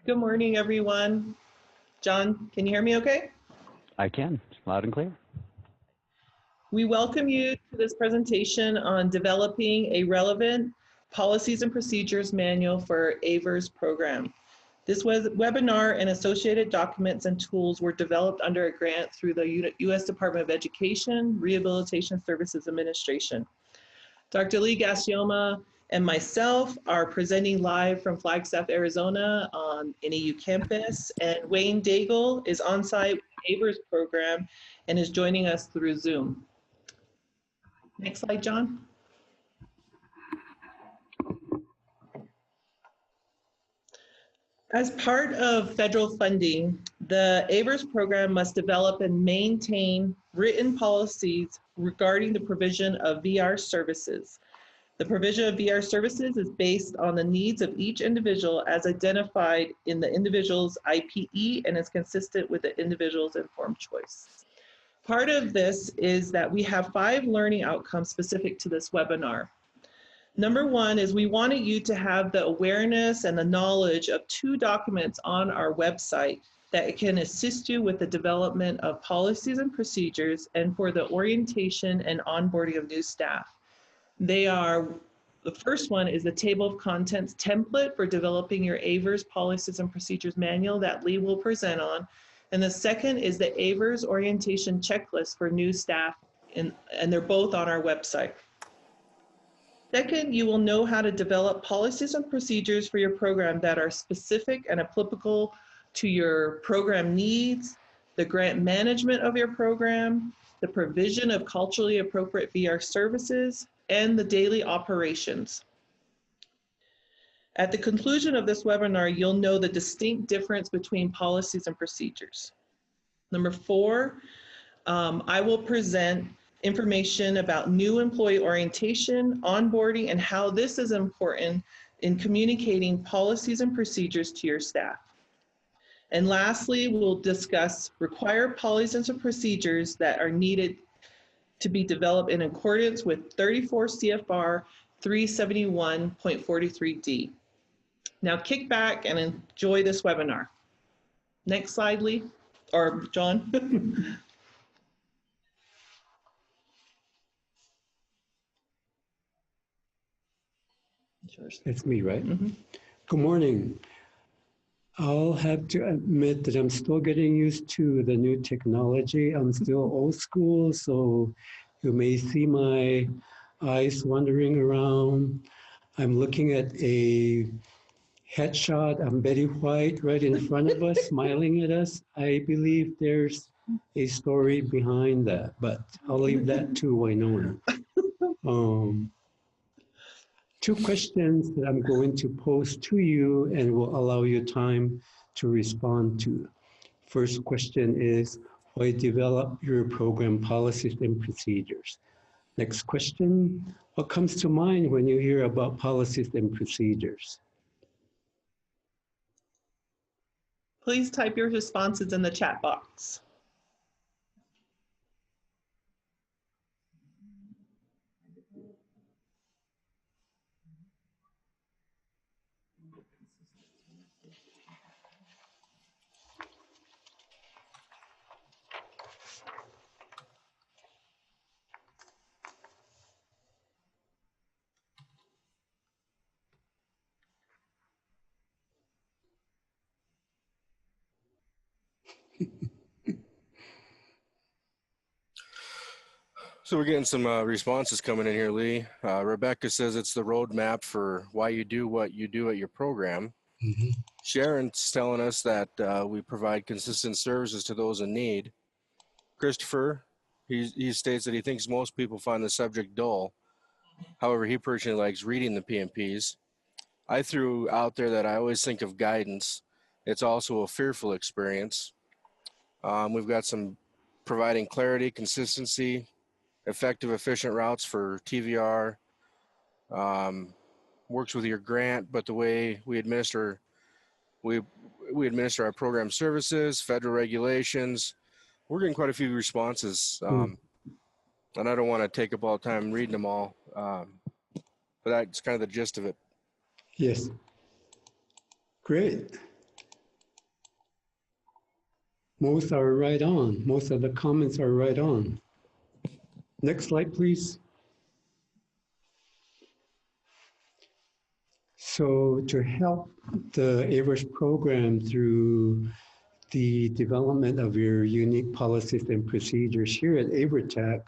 Good morning, everyone. John, can you hear me okay? I can, loud and clear. We welcome you to this presentation on developing a relevant policies and procedures manual for AIVRS program. This webinar and associated documents and tools were developed under a grant through the U.S. Department of Education, Rehabilitation Services Administration. Dr. Lee Gasioma and myself are presenting live from Flagstaff, Arizona on NAU campus, and Wayne Daigle is on site with the AIVRS program and is joining us through Zoom. Next slide, John. As part of federal funding, the AIVRS program must develop and maintain written policies regarding the provision of VR services. The provision of VR services is based on the needs of each individual as identified in the individual's IPE and is consistent with the individual's informed choice. Part of this is that we have 5 learning outcomes specific to this webinar. Number 1 is we wanted you to have the awareness and the knowledge of 2 documents on our website that can assist you with the development of policies and procedures and for the orientation and onboarding of new staff. They are, the first one is the table of contents template for developing your AIVRS policies and procedures manual that Lee will present on. And the second is the AIVRS orientation checklist for new staff, and they're both on our website. Second, you will know how to develop policies and procedures for your program that are specific and applicable to your program needs, the grant management of your program, the provision of culturally appropriate VR services, and the daily operations. At the conclusion of this webinar, you'll know the distinct difference between policies and procedures. Number 4, I will present information about new employee orientation, onboarding, and how this is important in communicating policies and procedures to your staff. And lastly, we'll discuss required policies and procedures that are needed to be developed in accordance with 34 CFR 371.43D. Now kick back and enjoy this webinar. Next slide, Lee, or John. It's me, right? Mm-hmm. Good morning. I'll have to admit that I'm still getting used to the new technology. I'm still old school, so you may see my eyes wandering around. I'm looking at a headshot of Betty White right in front of us, smiling at us. I believe there's a story behind that, but I'll leave that to Winona. 2 questions that I'm going to pose to you and will allow you time to respond to. First question is, why develop your program policies and procedures? Next question, what comes to mind when you hear about policies and procedures? Please type your responses in the chat box. So we're getting some responses coming in here, Lee. Rebecca says it's the roadmap for why you do what you do at your program. Mm-hmm. Sharon's telling us that we provide consistent services to those in need. Christopher, he states that he thinks most people find the subject dull. However, he personally likes reading the PMPs. I threw out there that I always think of guidance. It's also a fearful experience. We've got some providing clarity, consistency, effective, efficient routes for TVR, works with your grant, but the way we administer our program services, federal regulations. We're getting quite a few responses, and I don't want to take up all the time reading them all, but that's kind of the gist of it. Yes. Great. Most are right on. Most of the comments are right on. Next slide, please. So to help the AIVRS program through the development of your unique policies and procedures, here at AIVRTech,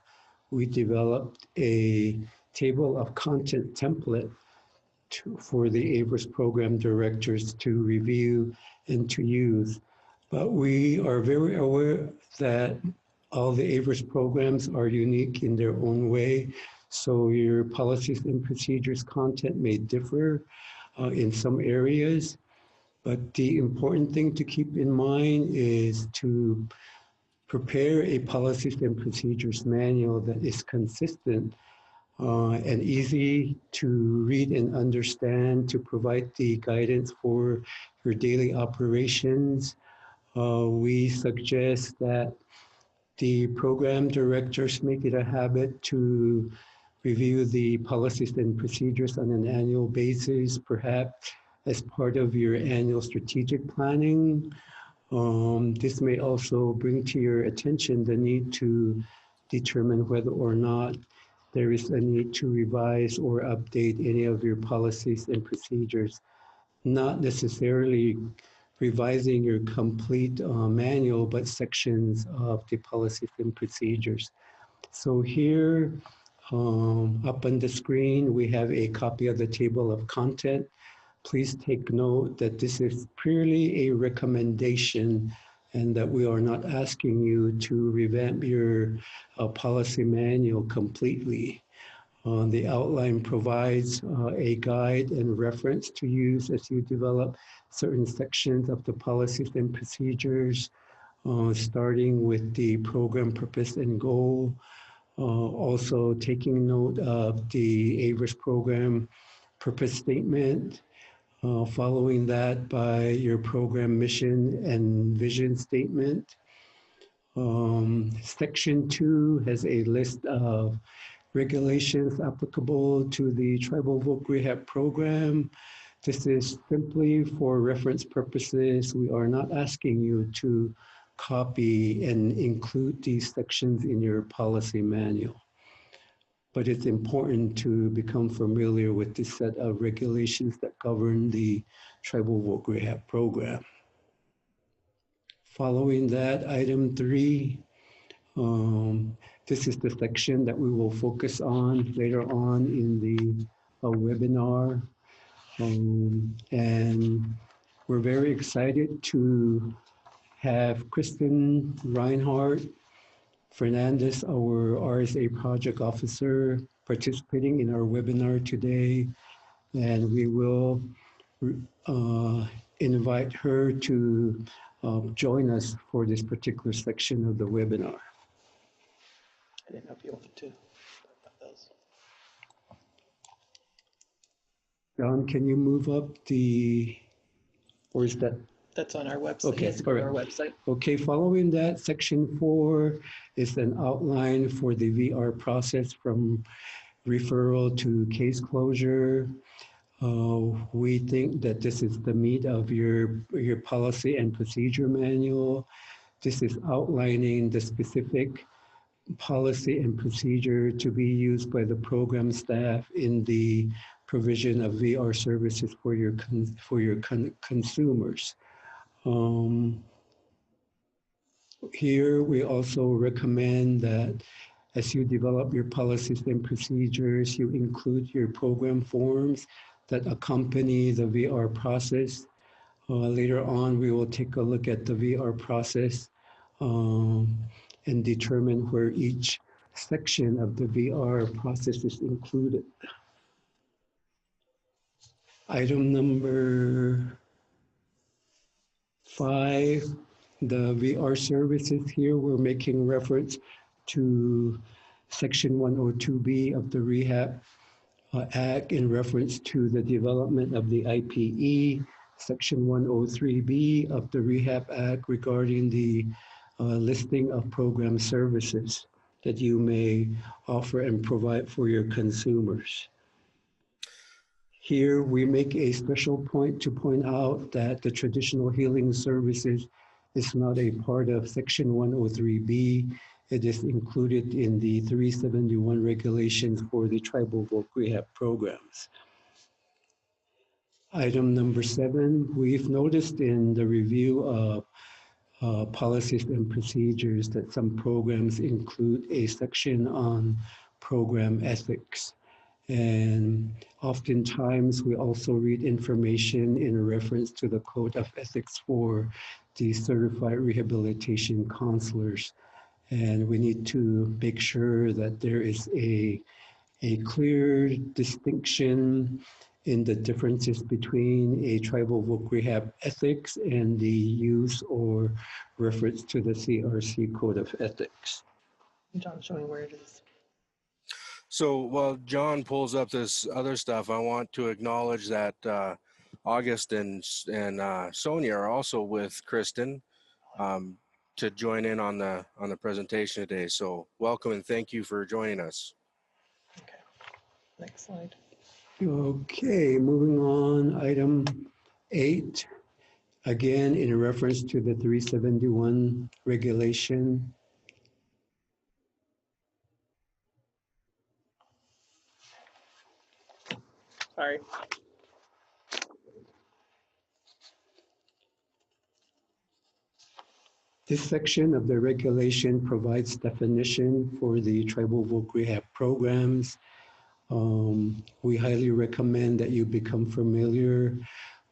we developed a table of content template for the AIVRS program directors to review and to use. But we are very aware that all the AIVRS programs are unique in their own way. So your policies and procedures content may differ in some areas. But the important thing to keep in mind is to prepare a policies and procedures manual that is consistent and easy to read and understand to provide the guidance for your daily operations. We suggest that the program directors make it a habit to review the policies and procedures on an annual basis, perhaps as part of your annual strategic planning. This may also bring to your attention the need to determine whether or not there is a need to revise or update any of your policies and procedures, not necessarily revising your complete manual, but sections of the policies and procedures. So here, up on the screen, we have a copy of the table of content. Please take note that this is purely a recommendation and that we are not asking you to revamp your policy manual completely. The outline provides a guide and reference to use as you develop certain sections of the policies and procedures, starting with the program purpose and goal. Also taking note of the AIVRS program purpose statement, following that by your program mission and vision statement. Section 2 has a list of regulations applicable to the Tribal Voc Rehab program. This is simply for reference purposes. We are not asking you to copy and include these sections in your policy manual. But it's important to become familiar with this set of regulations that govern the Tribal Voc Rehab program. Following that, item 3, this is the section that we will focus on later on in the webinar. And we're very excited to have Kristen Reinhardt Fernandez, our RSA project officer, participating in our webinar today. And we will invite her to join us for this particular section of the webinar. I didn't know if you wanted to. John, can you move up the, or is that? That's on our website. Okay, Yes, go to our website. Okay, following that, section 4 is an outline for the VR process from referral to case closure. We think that this is the meat of your policy and procedure manual. This is outlining the specific policy and procedure to be used by the program staff in the provision of VR services for your consumers. Here we also recommend that as you develop your policies and procedures, you include your program forms that accompany the VR process. Later on, we will take a look at the VR process and determine where each section of the VR process is included. Item number 5, the VR services. Here we're making reference to Section 102B of the Rehab Act in reference to the development of the IPE, Section 103B of the Rehab Act regarding the listing of program services that you may offer and provide for your consumers. Here we make a special point to point out that the traditional healing services It's not a part of Section 103B. It is included in the 371 regulations for the tribal voc rehab programs. Item number 7, we've noticed in the review of policies and procedures that some programs include a section on program ethics. And oftentimes we also read information in reference to the code of ethics for the certified rehabilitation counselors. And we need to make sure that there is a clear distinction in the differences between a tribal voc rehab ethics and the use or reference to the CRC Code of Ethics. John's showing where it is. So while John pulls up this other stuff, I want to acknowledge that August and Sonia are also with Kristen to join in on the presentation today. So welcome and thank you for joining us. Okay, next slide. Okay, moving on, item 8. Again, in reference to the 371 regulation. Sorry. This section of the regulation provides definition for the tribal voc rehab programs. We highly recommend that you become familiar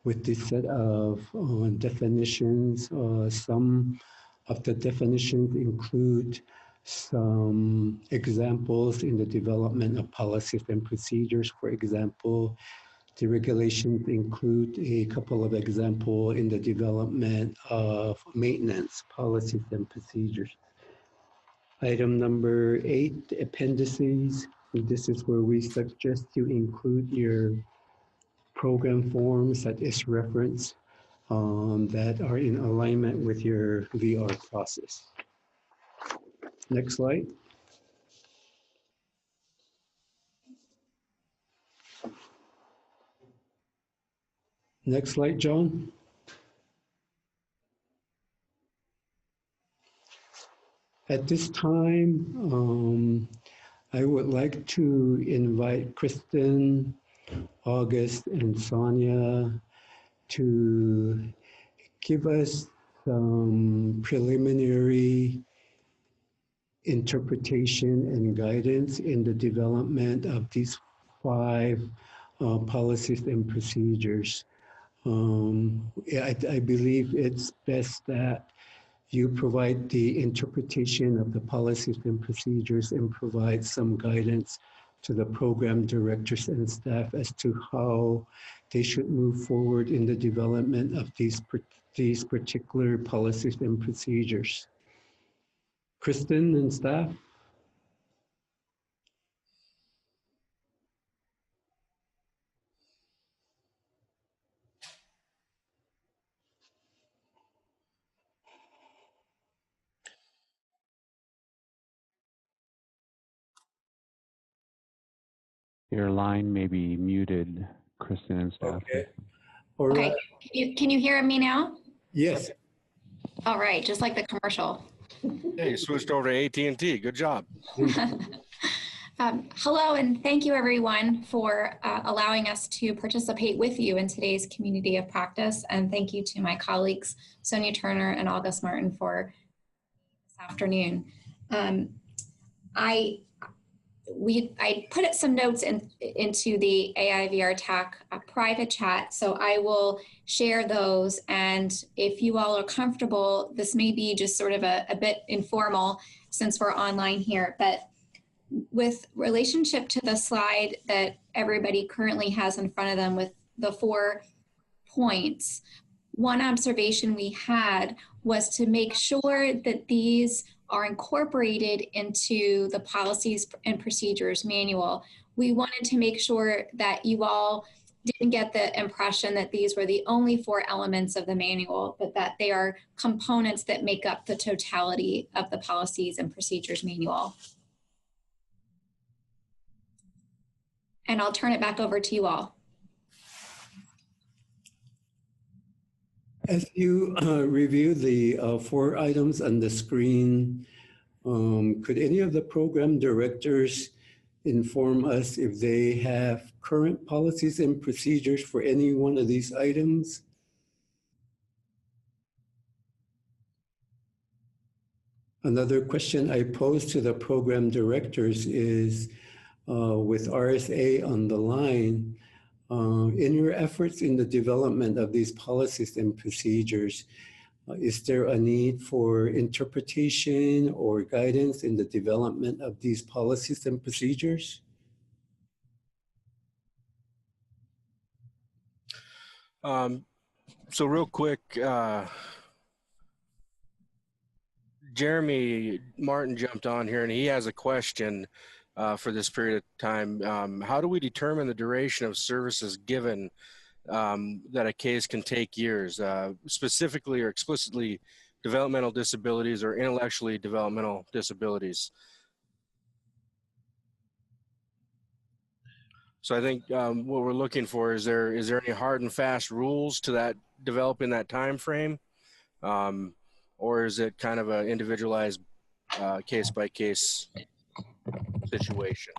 with this set of definitions. Some of the definitions include some examples in the development of policies and procedures. For example, the regulations include a couple of examples in the development of maintenance policies and procedures. Item number 8, appendices. This is where we suggest you include your program forms that is referenced that are in alignment with your VR process. Next slide. Next slide, John. At this time, I would like to invite Kristen, August, and Sonia to give us some preliminary interpretation and guidance in the development of these 5 policies and procedures. I believe it's best that you provide the interpretation of the policies and procedures and provide some guidance to the program directors and staff as to how they should move forward in the development of these particular policies and procedures. Kristen and staff? Your line may be muted, Kristen and staff. Okay. All right. Okay. Can you hear me now? Yes. All right, just like the commercial. Hey, you switched over to AT&T. Good job. Hello, and thank you everyone for allowing us to participate with you in today's community of practice. And thank you to my colleagues, Sonia Turner and August Martin, for this afternoon. I put some notes into the AIVR TAC private chat, so I will share those. And if you all are comfortable, this may be just sort of a bit informal since we're online here, but with relationship to the slide that everybody currently has in front of them with the 4 points, one observation we had was to make sure that these are incorporated into the policies and procedures manual. We wanted to make sure that you all didn't get the impression that these were the only 4 elements of the manual, but that they are components that make up the totality of the policies and procedures manual. And I'll turn it back over to you all. As you review the 4 items on the screen, could any of the program directors inform us if they have current policies and procedures for any one of these items? Another question I pose to the program directors is, with RSA on the line, in your efforts in the development of these policies and procedures, is there a need for interpretation or guidance in the development of these policies and procedures? So real quick, Jeremy Martin jumped on here and he has a question for this period of time. How do we determine the duration of services given that a case can take years, specifically or explicitly developmental disabilities or intellectually developmental disabilities? So I think what we're looking for is there any hard and fast rules to that developing that time frame, or is it kind of an individualized case by case situation?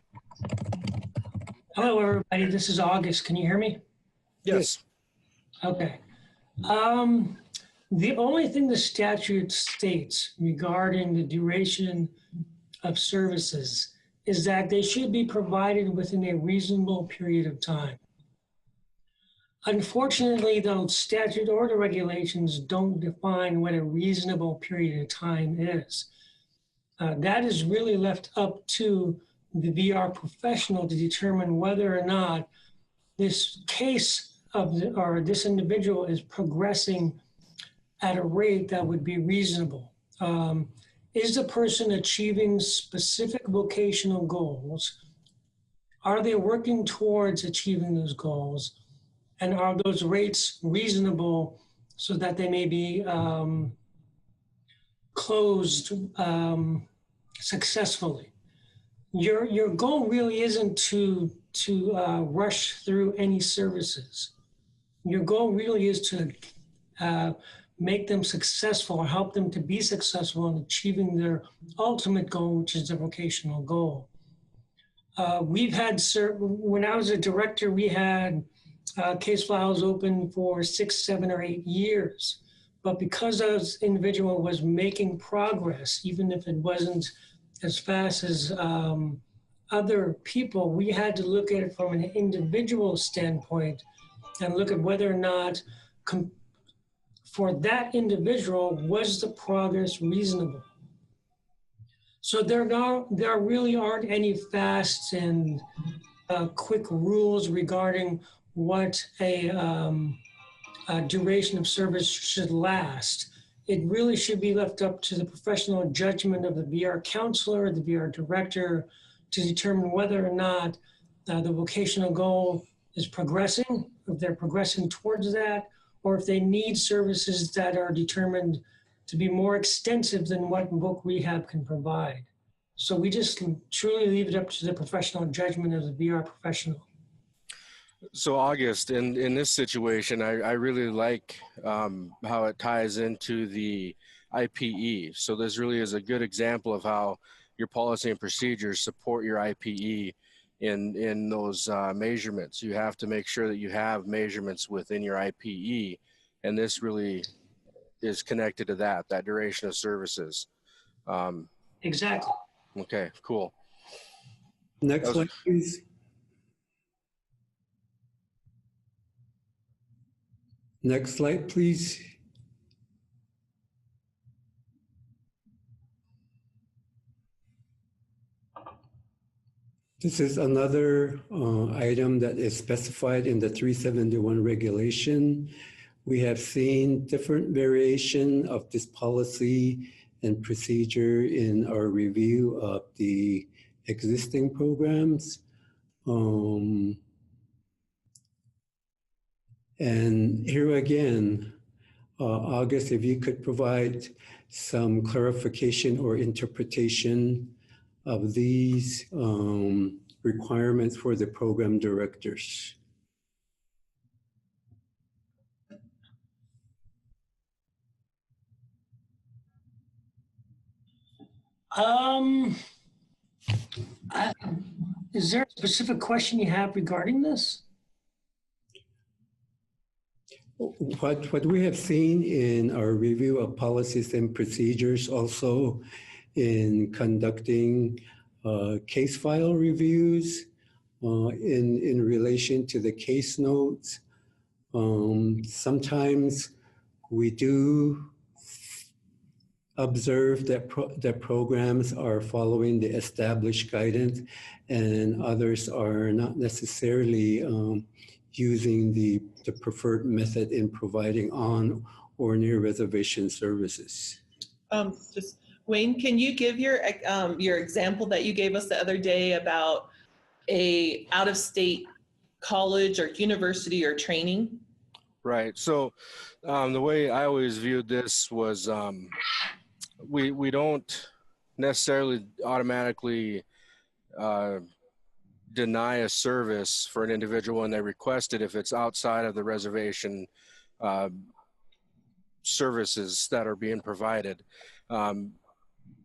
Hello, everybody. This is August. Can you hear me? Yes. Okay. The only thing the statute states regarding the duration of services is that they should be provided within a reasonable period of time. Unfortunately, though, statute or the regulations don't define what a reasonable period of time is. That is really left up to the VR professional to determine whether or not this case or this individual is progressing at a rate that would be reasonable. Is the person achieving specific vocational goals? Are they working towards achieving those goals? And are those rates reasonable so that they may be closed successfully? Your goal really isn't to rush through any services. Your goal really is to make them successful or help them to be successful in achieving their ultimate goal, which is the vocational goal. We've had when I was a director, we had case files open for 6, 7, or 8 years. But because this individual was making progress, even if it wasn't as fast as other people, we had to look at it from an individual standpoint and look at whether or not for that individual, was the progress reasonable? So there really aren't any fast and quick rules regarding what a duration of service should last. It really should be left up to the professional judgment of the VR counselor, the VR director, to determine whether or not the vocational goal is progressing, if they're progressing towards that, or if they need services that are determined to be more extensive than what Voc Rehab can provide. So we just truly leave it up to the professional judgment of the VR professional. So August, in this situation, I really like how it ties into the IPE. So this really is a good example of how your policy and procedures support your IPE in those measurements. You have to make sure that you have measurements within your IPE, and this really is connected to that duration of services. Exactly. Okay, cool. Next slide, please. Next slide, please. This is another item that is specified in the 371 regulation. We have seen different variation of this policy and procedure in our review of the existing programs. And here again, August, if you could provide some clarification or interpretation of these requirements for the program directors. Um, is there a specific question you have regarding this? What we have seen in our review of policies and procedures, also in conducting case file reviews in relation to the case notes, sometimes we do observe that programs are following the established guidance, and others are not necessarily using the preferred method in providing on or near reservation services. Just Wayne, can you give your example that you gave us the other day about a out-of-state college or university or training? Right. So the way I always viewed this was we don't necessarily automatically deny a service for an individual when they request it if it's outside of the reservation services that are being provided.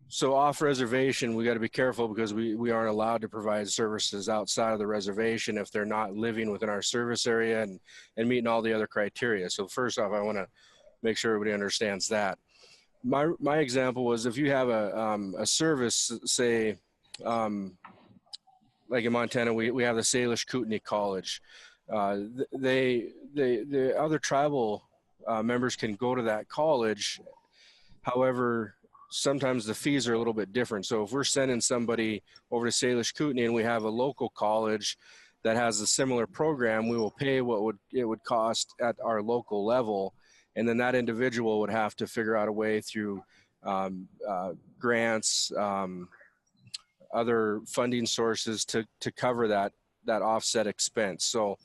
So off reservation, we got to be careful because we aren't allowed to provide services outside of the reservation if they're not living within our service area and meeting all the other criteria. So first off, I want to make sure everybody understands that. My example was if you have a service, say, like in Montana, we have the Salish Kootenai College. The other tribal members can go to that college. However, sometimes the fees are a little bit different. So if we're sending somebody over to Salish Kootenai and we have a local college that has a similar program, we will pay what it would cost at our local level. And then that individual would have to figure out a way through grants, other funding sources to cover that offset expense. So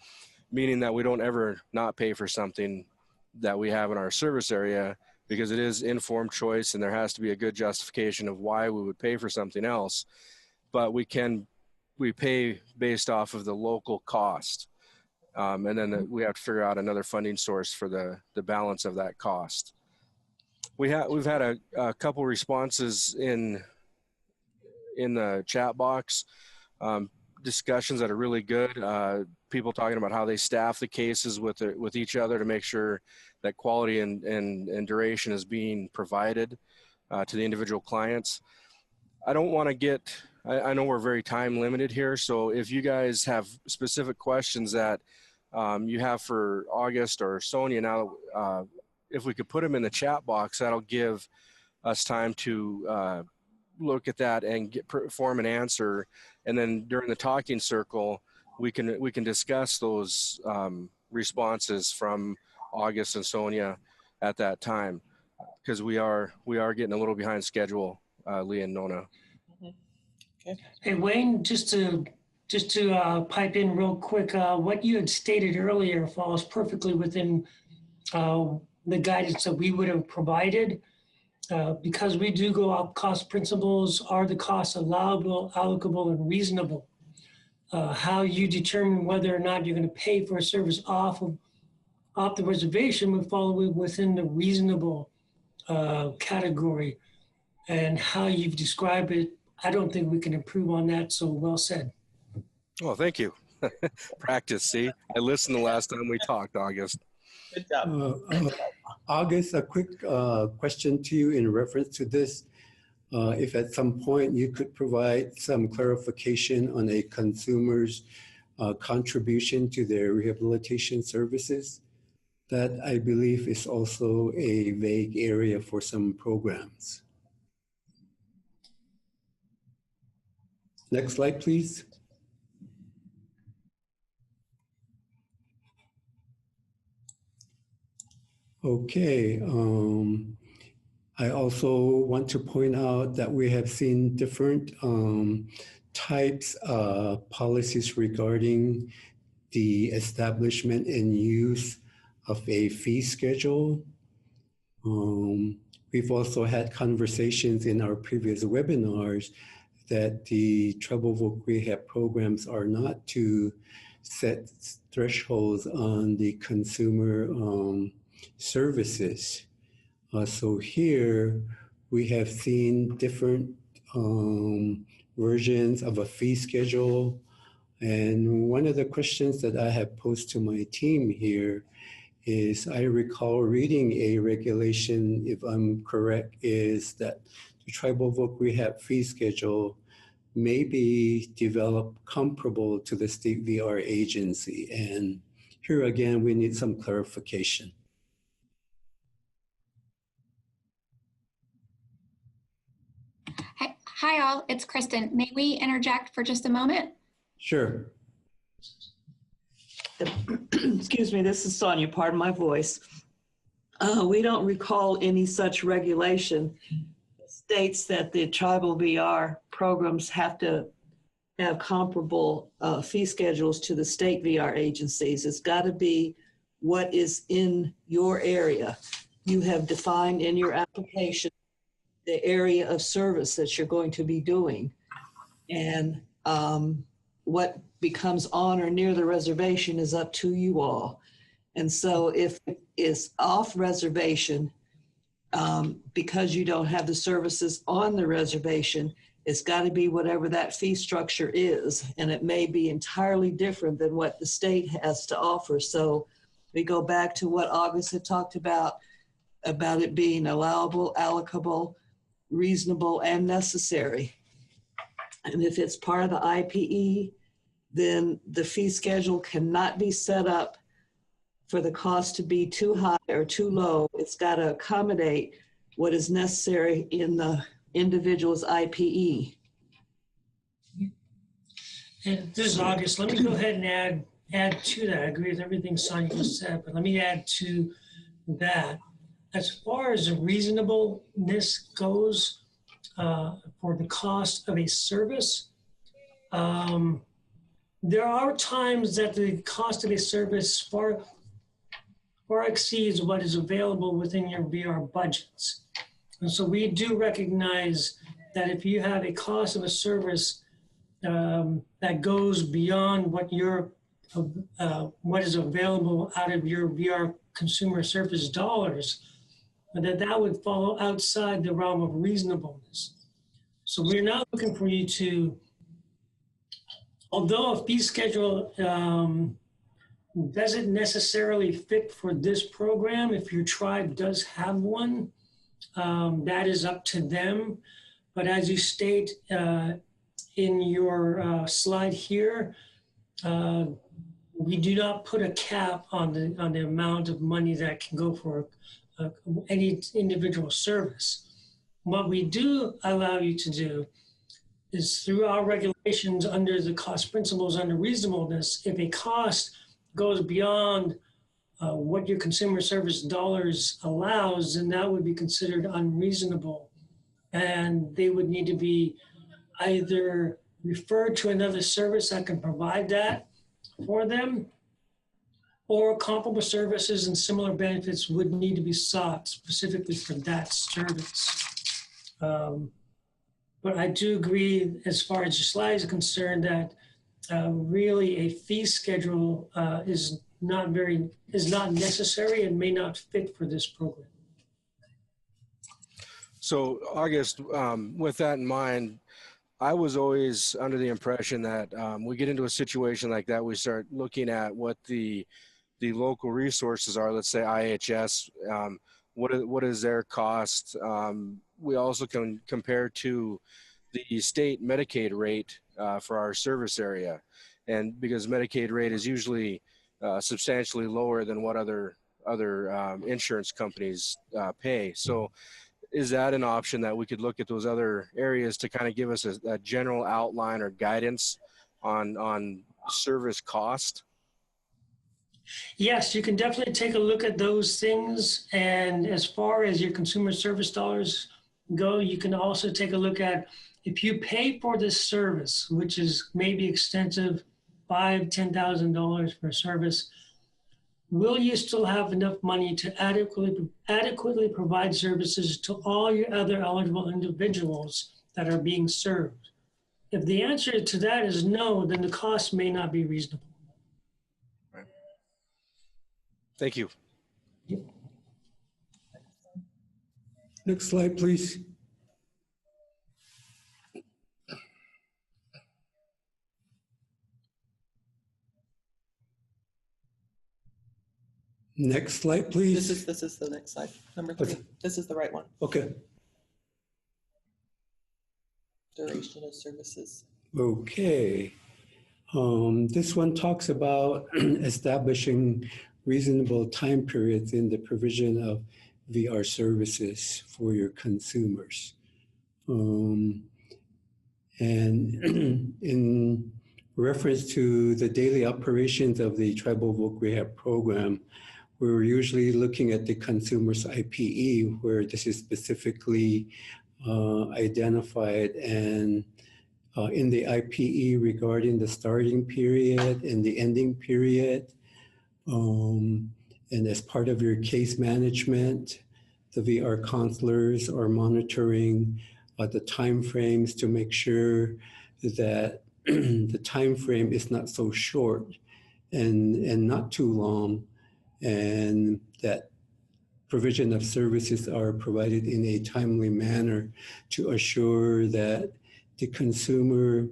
meaning that we don't ever not pay for something that we have in our service area, because it is informed choice and there has to be a good justification of why we would pay for something else. But we pay based off of the local cost. And then we have to figure out another funding source for the balance of that cost. We've had a couple responses in the chat box, discussions that are really good. People talking about how they staff the cases with each other to make sure that quality and duration is being provided to the individual clients. I don't want to get, I know we're very time limited here, so if you guys have specific questions that you have for August or Sonia now, if we could put them in the chat box, that'll give us time to look at that and form an answer. And then during the talking circle, we can discuss those responses from August and Sonia at that time, because we are getting a little behind schedule, Lee and Nona. Okay. Hey Wayne, just to pipe in real quick, what you had stated earlier falls perfectly within the guidance that we would have provided. Because we do go off cost principles, are the costs allowable, allocable, and reasonable? How you determine whether or not you're going to pay for a service off the reservation would fall within the reasonable category. And how you've described it, I don't think we can improve on that, so well said. Well, thank you. Practice, see? I listened the last time we talked, August. Good job. August, a quick question to you in reference to this. If at some point you could provide some clarification on a consumer's contribution to their rehabilitation services, that I believe is also a vague area for some programs. Next slide, please. Okay. I also want to point out that we have seen different types of policies regarding the establishment and use of a fee schedule. We've also had conversations in our previous webinars that the trouble voc rehab programs are not to set thresholds on the consumer services. So here we have seen different versions of a fee schedule. And one of the questions that I have posed to my team here is I recall reading a regulation, if I'm correct, is that the tribal voc rehab fee schedule may be developed comparable to the state VR agency. And here again, we need some clarification. Hi all, it's Kristen. May we interject for just a moment? Sure. Excuse me, this is Sonia, pardon my voice. We don't recall any such regulation that states that the tribal VR programs have to have comparable fee schedules to the state VR agencies. It's got to be what is in your area. You have defined in your application the area of service that you're going to be doing. And what becomes on or near the reservation is up to you all. And so if it is off reservation, because you don't have the services on the reservation, it's got to be whatever that fee structure is. And it may be entirely different than what the state has to offer. So we go back to what August had talked about it being allowable, allocable, reasonable, and necessary. And if it's part of the IPE, then the fee schedule cannot be set up for the cost to be too high or too low. It's got to accommodate what is necessary in the individual's IPE. And this is August. Let me go ahead and add to that. I agree with everything Sonia just said, but let me add to that. As far as reasonableness goes for the cost of a service, there are times that the cost of a service far exceeds what is available within your VR budgets. And so we do recognize that if you have a cost of a service that goes beyond what is available out of your VR consumer service dollars, that would fall outside the realm of reasonableness. So we're not looking for you to, although a fee schedule doesn't necessarily fit for this program, if your tribe does have one, that is up to them. But as you state in your slide here, we do not put a cap on the amount of money that can go for any individual service. What we do allow you to do is through our regulations under the cost principles under reasonableness, if a cost goes beyond what your consumer service dollars allows, then that would be considered unreasonable. And they would need to be either referred to another service that can provide that for them, or comparable services and similar benefits would need to be sought specifically for that service. But I do agree, as far as your slide is concerned, that really a fee schedule is not necessary and may not fit for this program. So August, with that in mind, I was always under the impression that we get into a situation like that, we start looking at what the local resources are. Let's say IHS, what is their cost? We also can compare to the state Medicaid rate for our service area, and because Medicaid rate is usually substantially lower than what other insurance companies pay. So is that an option that we could look at those other areas to kind of give us a general outline or guidance on service cost? Yes, you can definitely take a look at those things. And as far as your consumer service dollars go, you can also take a look at if you pay for this service, which is maybe extensive, $5,000, $10,000 per service, will you still have enough money to adequately provide services to all your other eligible individuals that are being served? If the answer to that is no, then the cost may not be reasonable. Right. Thank you. Next slide, please. Next slide, please. This is the next slide, number 3. This is the right one. Okay. Duration of services. Okay. This one talks about establishing reasonable time periods in the provision of VR services for your consumers. And in reference to the daily operations of the Tribal Voc Rehab program, we're usually looking at the consumer's IPE, where this is specifically identified and in the IPE regarding the starting period and the ending period. And as part of your case management, the VR counselors are monitoring the timeframes to make sure that the time frame is not so short and not too long, and that provision of services are provided in a timely manner to assure that the consumer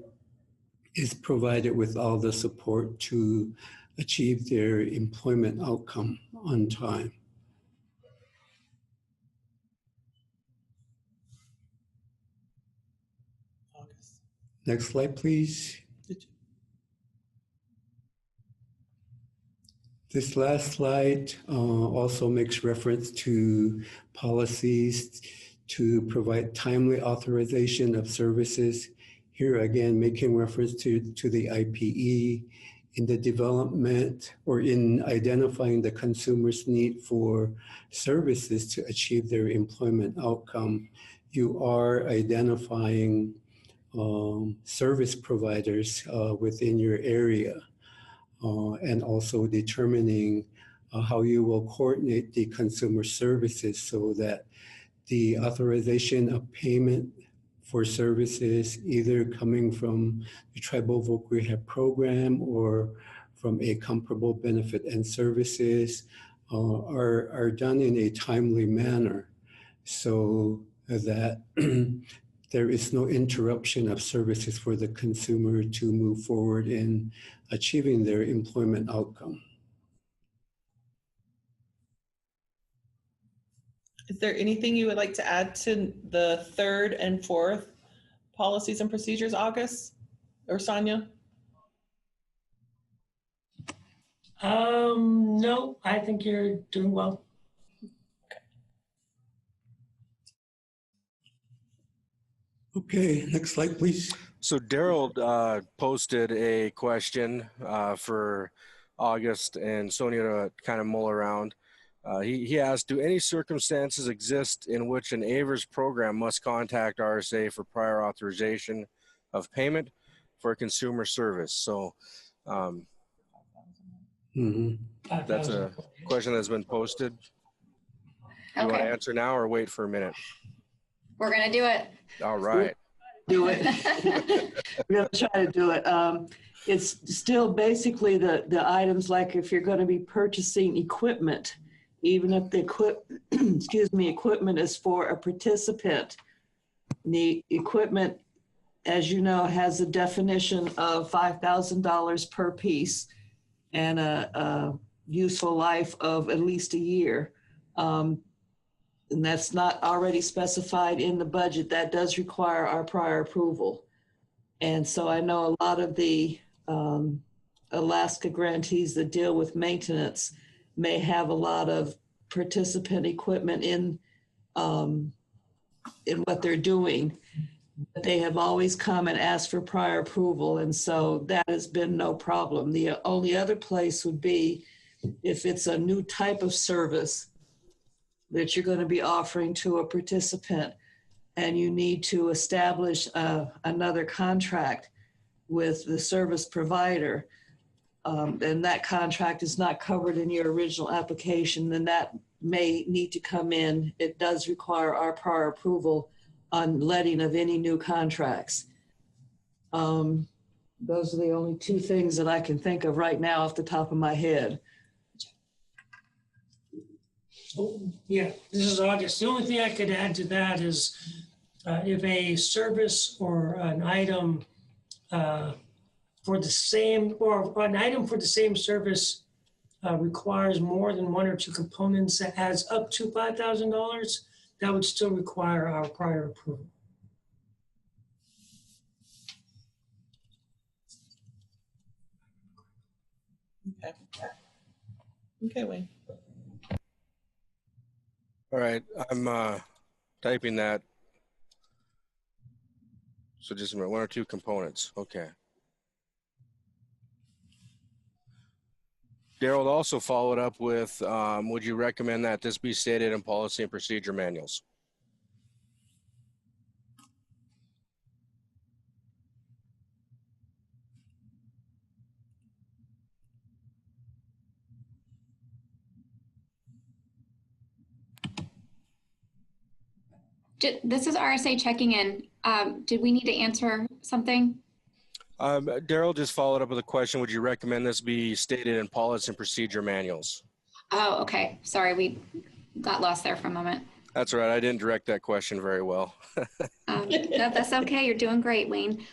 is provided with all the support to achieve their employment outcome on time. August. Next slide, please. This last slide also makes reference to policies to provide timely authorization of services. Here again, making reference to the IPE in the development or in identifying the consumer's need for services to achieve their employment outcome. You are identifying service providers within your area. And also determining how you will coordinate the consumer services so that the authorization of payment for services, either coming from the Tribal Voc Rehab program or from a comparable benefit and services, are done in a timely manner so that there is no interruption of services for the consumer to move forward in achieving their employment outcome. Is there anything you would like to add to the 3rd and 4th policies and procedures, August or Sonia? No, I think you're doing well. Okay, next slide, please. So Daryl posted a question for August and Sonia to kind of mull around. He asked, do any circumstances exist in which an AIVRS program must contact RSA for prior authorization of payment for a consumer service? So that's a question that's been posted. You want to answer now or wait for a minute? We're going to do it. All right. Do it. We're going to try to do it. It's still basically the items, like if you're going to be purchasing equipment, even if the equipment is for a participant, the equipment, as you know, has a definition of $5,000 per piece and a useful life of at least a year. And that's not already specified in the budget. That does require our prior approval. And so I know a lot of the Alaska grantees that deal with maintenance may have a lot of participant equipment in what they're doing. But they have always come and asked for prior approval. And so that has been no problem. The only other place would be if it's a new type of service that you're going to be offering to a participant and you need to establish another contract with the service provider, and that contract is not covered in your original application, then that may need to come in. It does require our prior approval on letting of any new contracts. Those are the only two things that I can think of right now off the top of my head. Yeah, this is August. The only thing I could add to that is if a service or an item for the same, or an item for the same service requires more than one or two components that adds up to $5,000, that would still require our prior approval. Okay. Okay, Wayne. All right, I'm typing that. So just a minute, one or two components. Okay. Daryl also followed up with, would you recommend that this be stated in policy and procedure manuals? This is RSA checking in. Did we need to answer something? Daryl just followed up with a question. Would you recommend this be stated in policy and procedure manuals? Oh, okay. Sorry, we got lost there for a moment. That's right. I didn't direct that question very well. No, that's okay. You're doing great, Wayne.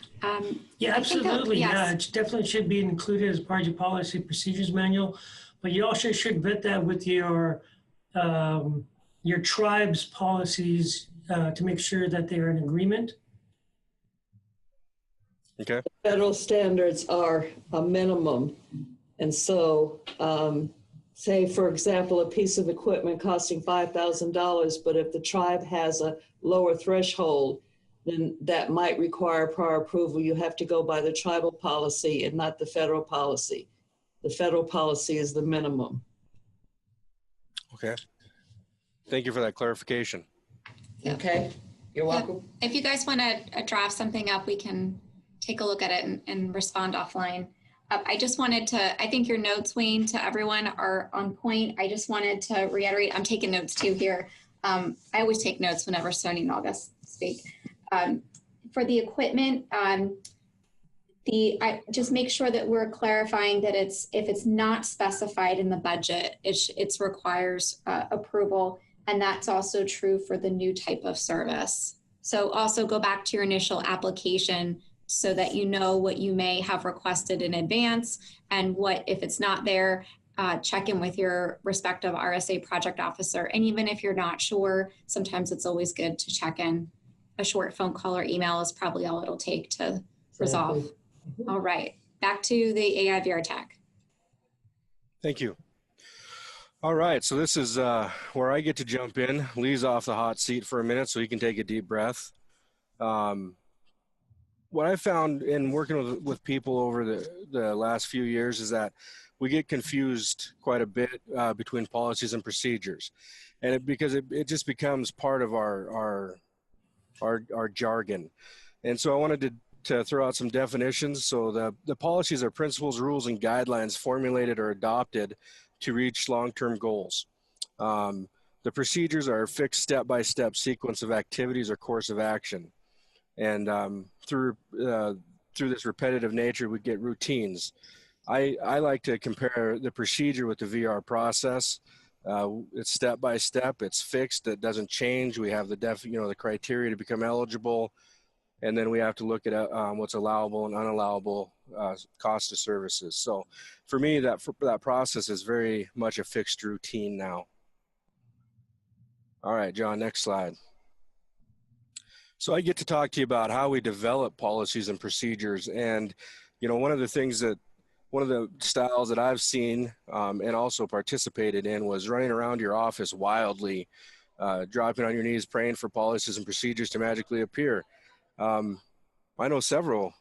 Yeah, absolutely. Yes. Yeah, it definitely should be included as part of your policy procedures manual, but you also should vet that with your tribe's policies to make sure that they're in agreement. Okay. Federal standards are a minimum. And so, say, for example, a piece of equipment costing $5,000, but if the tribe has a lower threshold, then that might require prior approval. You have to go by the tribal policy and not the federal policy. The federal policy is the minimum. Okay. Thank you for that clarification. Okay, you're welcome. If you guys want to draft something up, we can take a look at it and respond offline. I just wanted to, I think your notes, Wayne, to everyone are on point. I just wanted to reiterate, I'm taking notes too here. I always take notes whenever Sony and August speak. For the equipment, I just make sure that we're clarifying that if it's not specified in the budget, it requires approval. And that's also true for the new type of service. So also go back to your initial application so that you know what you may have requested in advance and what, if it's not there, check in with your respective RSA project officer. And even if you're not sure, sometimes it's always good to check in. A short phone call or email is probably all it'll take to resolve. Exactly. All right, back to the AIVR tech. Thank you. All right, so this is where I get to jump in. Lee's off the hot seat for a minute so he can take a deep breath. What I found in working with people over the last few years is that we get confused quite a bit between policies and procedures. And because it just becomes part of our jargon. And so I wanted to throw out some definitions. So the policies are principles, rules, and guidelines formulated or adopted to reach long-term goals. The procedures are a fixed step-by-step sequence of activities or course of action. And through this repetitive nature, we get routines. I like to compare the procedure with the VR process. It's step by step. It's fixed. It doesn't change. We have the criteria to become eligible, and then we have to look at what's allowable and unallowable cost of services. So, for me, that process is very much a fixed routine now. All right, John. Next slide. So I get to talk to you about how we develop policies and procedures, and one of the styles that I've seen and also participated in was running around your office wildly, dropping on your knees, praying for policies and procedures to magically appear. I know several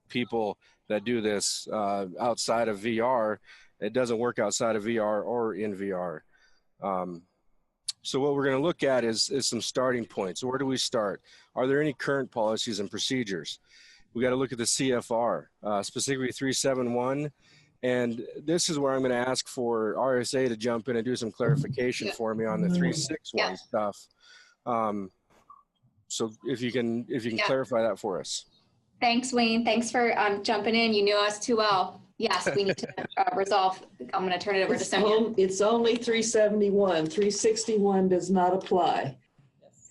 people that do this outside of VR. It doesn't work outside of VR or in VR. So what we're going to look at is some starting points. Where do we start? Are there any current policies and procedures? We got to look at the CFR, specifically 371. And this is where I'm going to ask for RSA to jump in and do some clarification for me on the 361 stuff. So if you can clarify that for us. Thanks, Wayne. Thanks for jumping in. You knew us too well. Yes, we need to resolve. I'm going to turn it over to Sonia. It's only 371. 361 does not apply.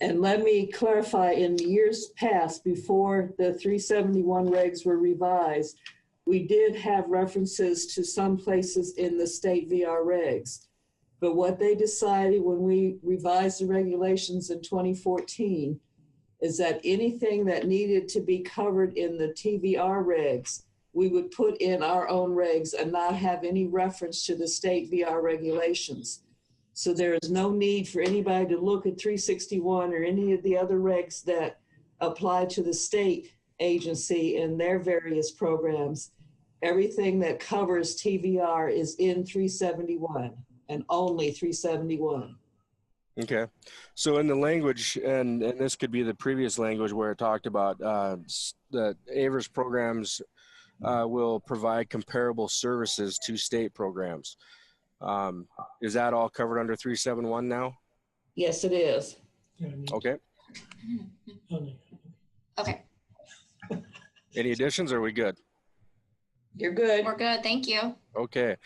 And let me clarify, in years past, before the 371 regs were revised, we did have references to some places in the state VR regs. But what they decided when we revised the regulations in 2014 is that anything that needed to be covered in the TVR regs, we would put in our own regs and not have any reference to the state VR regulations. So there is no need for anybody to look at 361 or any of the other regs that apply to the state agency and their various programs. Everything that covers TVR is in 371 and only 371. Okay. So in the language, and this could be the previous language where it talked about the AIVRS programs will provide comparable services to state programs. Is that all covered under 371 now? Yes, it is. Okay. Okay, Any additions, or are we good? You're good. we're good. Thank you. Okay.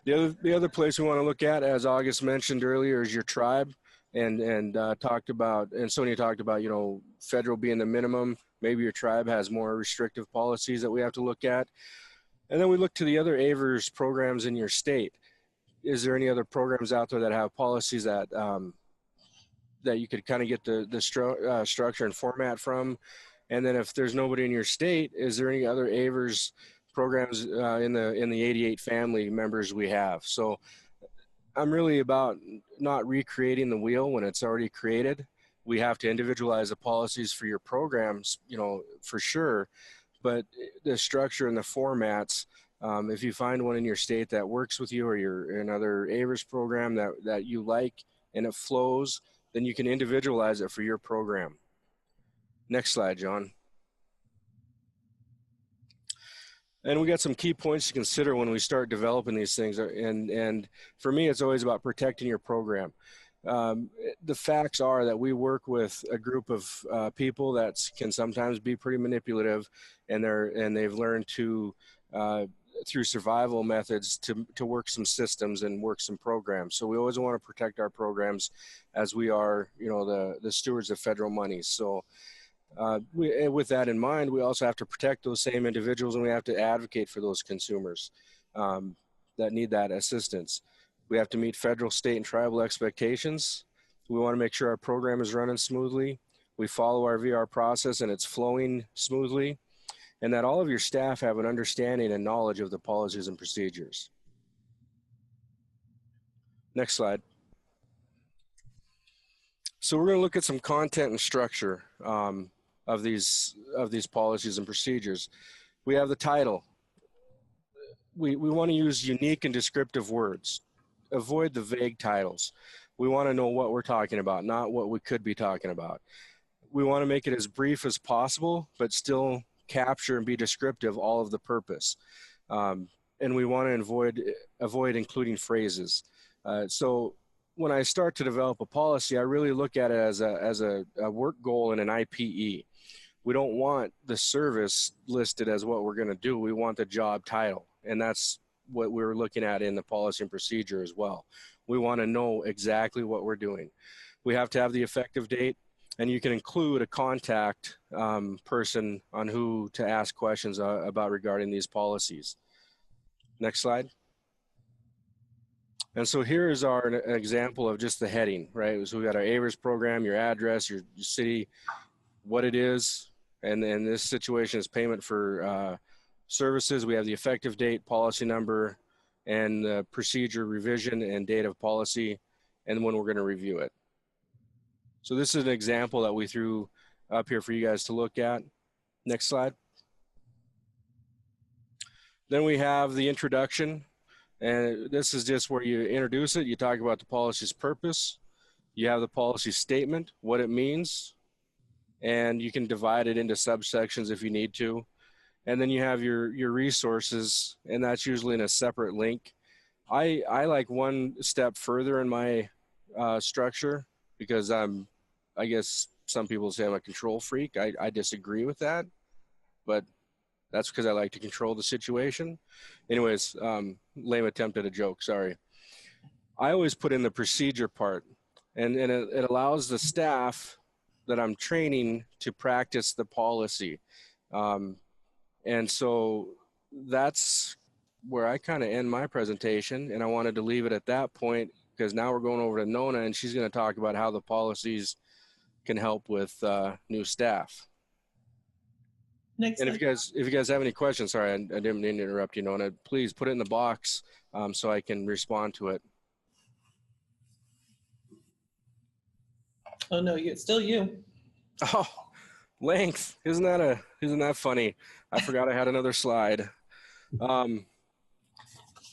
The other place we want to look at, as August mentioned earlier, is your tribe, and talked about, and Sonia talked about, you know, federal being the minimum. Maybe your tribe has more restrictive policies that we have to look at. And then we look to the other AIVRS programs in your state. Is there any other programs out there that have policies that that you could kind of get the structure and format from? And then if there's nobody in your state, is there any other AIVRS programs in the 88 family members we have? So I'm really about not recreating the wheel when it's already created. We have to individualize the policies for your programs, you know, for sure. But the structure and the formats, if you find one in your state that works with you, or you're another AIVRS program that you like and it flows, then you can individualize it for your program. Next slide, John. And we got some key points to consider when we start developing these things. And for me, it's always about protecting your program. The facts are that we work with a group of people that can sometimes be pretty manipulative, and they've learned to through survival methods to work some systems and work some programs. So we always want to protect our programs, as we are, you know, the stewards of federal money. So with that in mind, we also have to protect those same individuals, and we have to advocate for those consumers that need that assistance. We have to meet federal, state, and tribal expectations. We want to make sure our program is running smoothly. We follow our VR process and it's flowing smoothly, and that all of your staff have an understanding and knowledge of the policies and procedures. Next slide. So we're going to look at some content and structure of these policies and procedures. We have the title. We want to use unique and descriptive words. Avoid the vague titles. We want to know what we're talking about, not what we could be talking about. We want to make it as brief as possible, but still capture and be descriptive all of the purpose. And we want to avoid including phrases. So when I start to develop a policy, I really look at it as a work goal and an IPE. We don't want the service listed as what we're going to do. We want the job title. And that's what we're looking at in the policy and procedure as well. We want to know exactly what we're doing. We have to have the effective date, and you can include a contact person on who to ask questions about regarding these policies. Next slide. And so here is an example of just the heading, right? So we got our AIVRS program, your address, your city, what it is, and then this situation is payment for services. We have the effective date, policy number, and the procedure revision and date of policy, and when we're going to review it. So this is an example that we threw up here for you guys to look at. Next slide. Then we have the introduction. And this is just where you introduce it. You talk about the policy's purpose. You have the policy statement, what it means, and you can divide it into subsections if you need to. And then you have your resources, and that's usually in a separate link. I like one step further in my structure, because I guess some people say I'm a control freak. I disagree with that, but that's because I like to control the situation. Anyways, lame attempt at a joke, sorry. I always put in the procedure part, and it allows the staff that I'm training to practice the policy. And so that's where I kind of end my presentation, and I wanted to leave it at that point because now we're going over to Nona, and she's going to talk about how the policies can help with new staff. Next And slide. if you guys have any questions, sorry, I didn't mean to interrupt you, Nona. Please put it in the box so I can respond to it. Oh no, it's still you. Oh, length. Isn't that funny? I forgot I had another slide.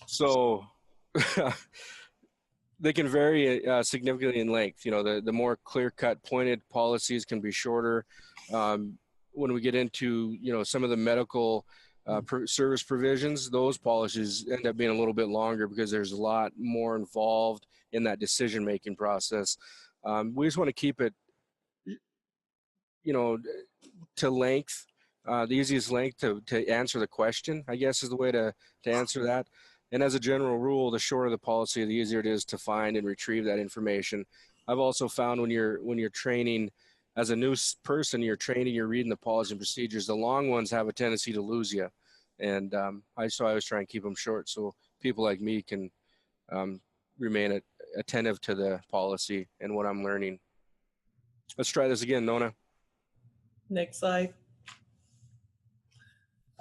So they can vary significantly in length. You know, the more clear-cut, pointed policies can be shorter. When we get into, you know, some of the medical service provisions, those policies end up being a little bit longer because there's a lot more involved in that decision-making process. We just want to keep it, you know, to length, the easiest length to answer the question, I guess, is the way to answer that. And as a general rule, the shorter the policy, the easier it is to find and retrieve that information. I've also found when you're training as a new person, you're reading the policies and procedures, the long ones have a tendency to lose you. And I always try and keep them short so people like me can remain attentive to the policy and what I'm learning. Let's try this again, Nona. Next slide.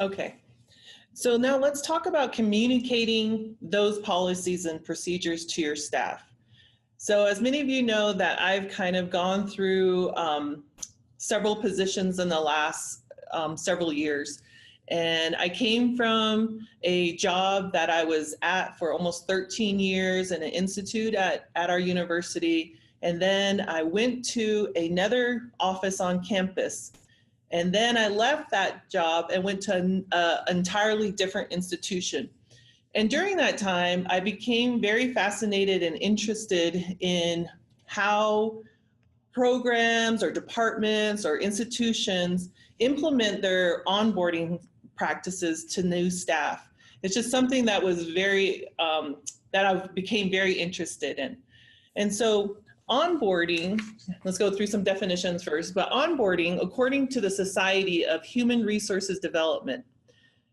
Okay. So now let's talk about communicating those policies and procedures to your staff. So as many of you know that I've kind of gone through several positions in the last several years. And I came from a job that I was at for almost 13 years in an institute at our university. And then I went to another office on campus. And then I left that job and went to an entirely different institution. And during that time, I became very fascinated and interested in how programs or departments or institutions implement their onboarding practices to new staff. It's just something that was that I became very interested in. And so onboarding, let's go through some definitions first, but onboarding, according to the Society of Human Resources Development,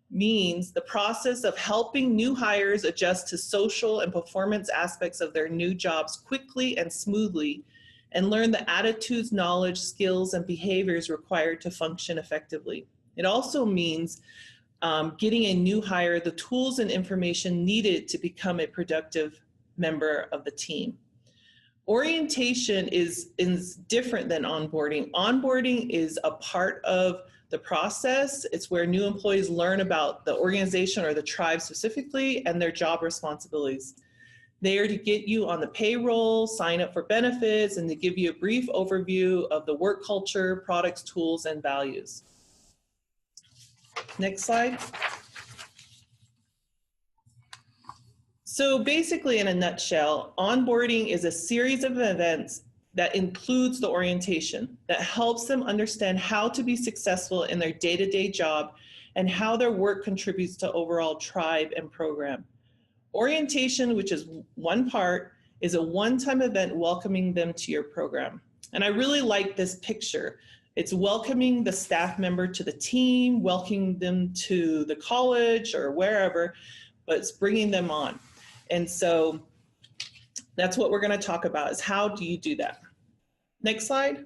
means the process of helping new hires adjust to social and performance aspects of their new jobs quickly and smoothly, and learn the attitudes, knowledge, skills, and behaviors required to function effectively. It also means getting a new hire the tools and information needed to become a productive member of the team. Orientation is different than onboarding. Onboarding is a part of the process. It's where new employees learn about the organization or the tribe specifically and their job responsibilities. They are to get you on the payroll, sign up for benefits, and to give you a brief overview of the work culture, products, tools, and values. Next slide. So basically, in a nutshell, onboarding is a series of events that includes the orientation that helps them understand how to be successful in their day-to-day job and how their work contributes to overall tribe and program. Orientation, which is one part, is a one-time event welcoming them to your program. And I really like this picture. It's welcoming the staff member to the team, welcoming them to the college or wherever, but it's bringing them on. And so that's what we're going to talk about, is how do you do that? Next slide.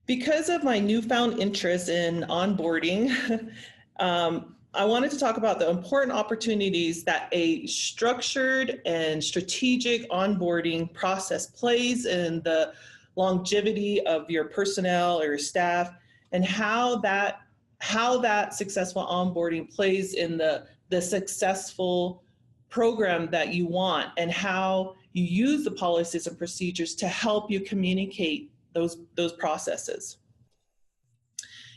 Because of my newfound interest in onboarding, I wanted to talk about the important opportunities that a structured and strategic onboarding process plays in the longevity of your personnel or your staff, and how that successful onboarding plays in the successful program that you want, and how you use the policies and procedures to help you communicate those processes.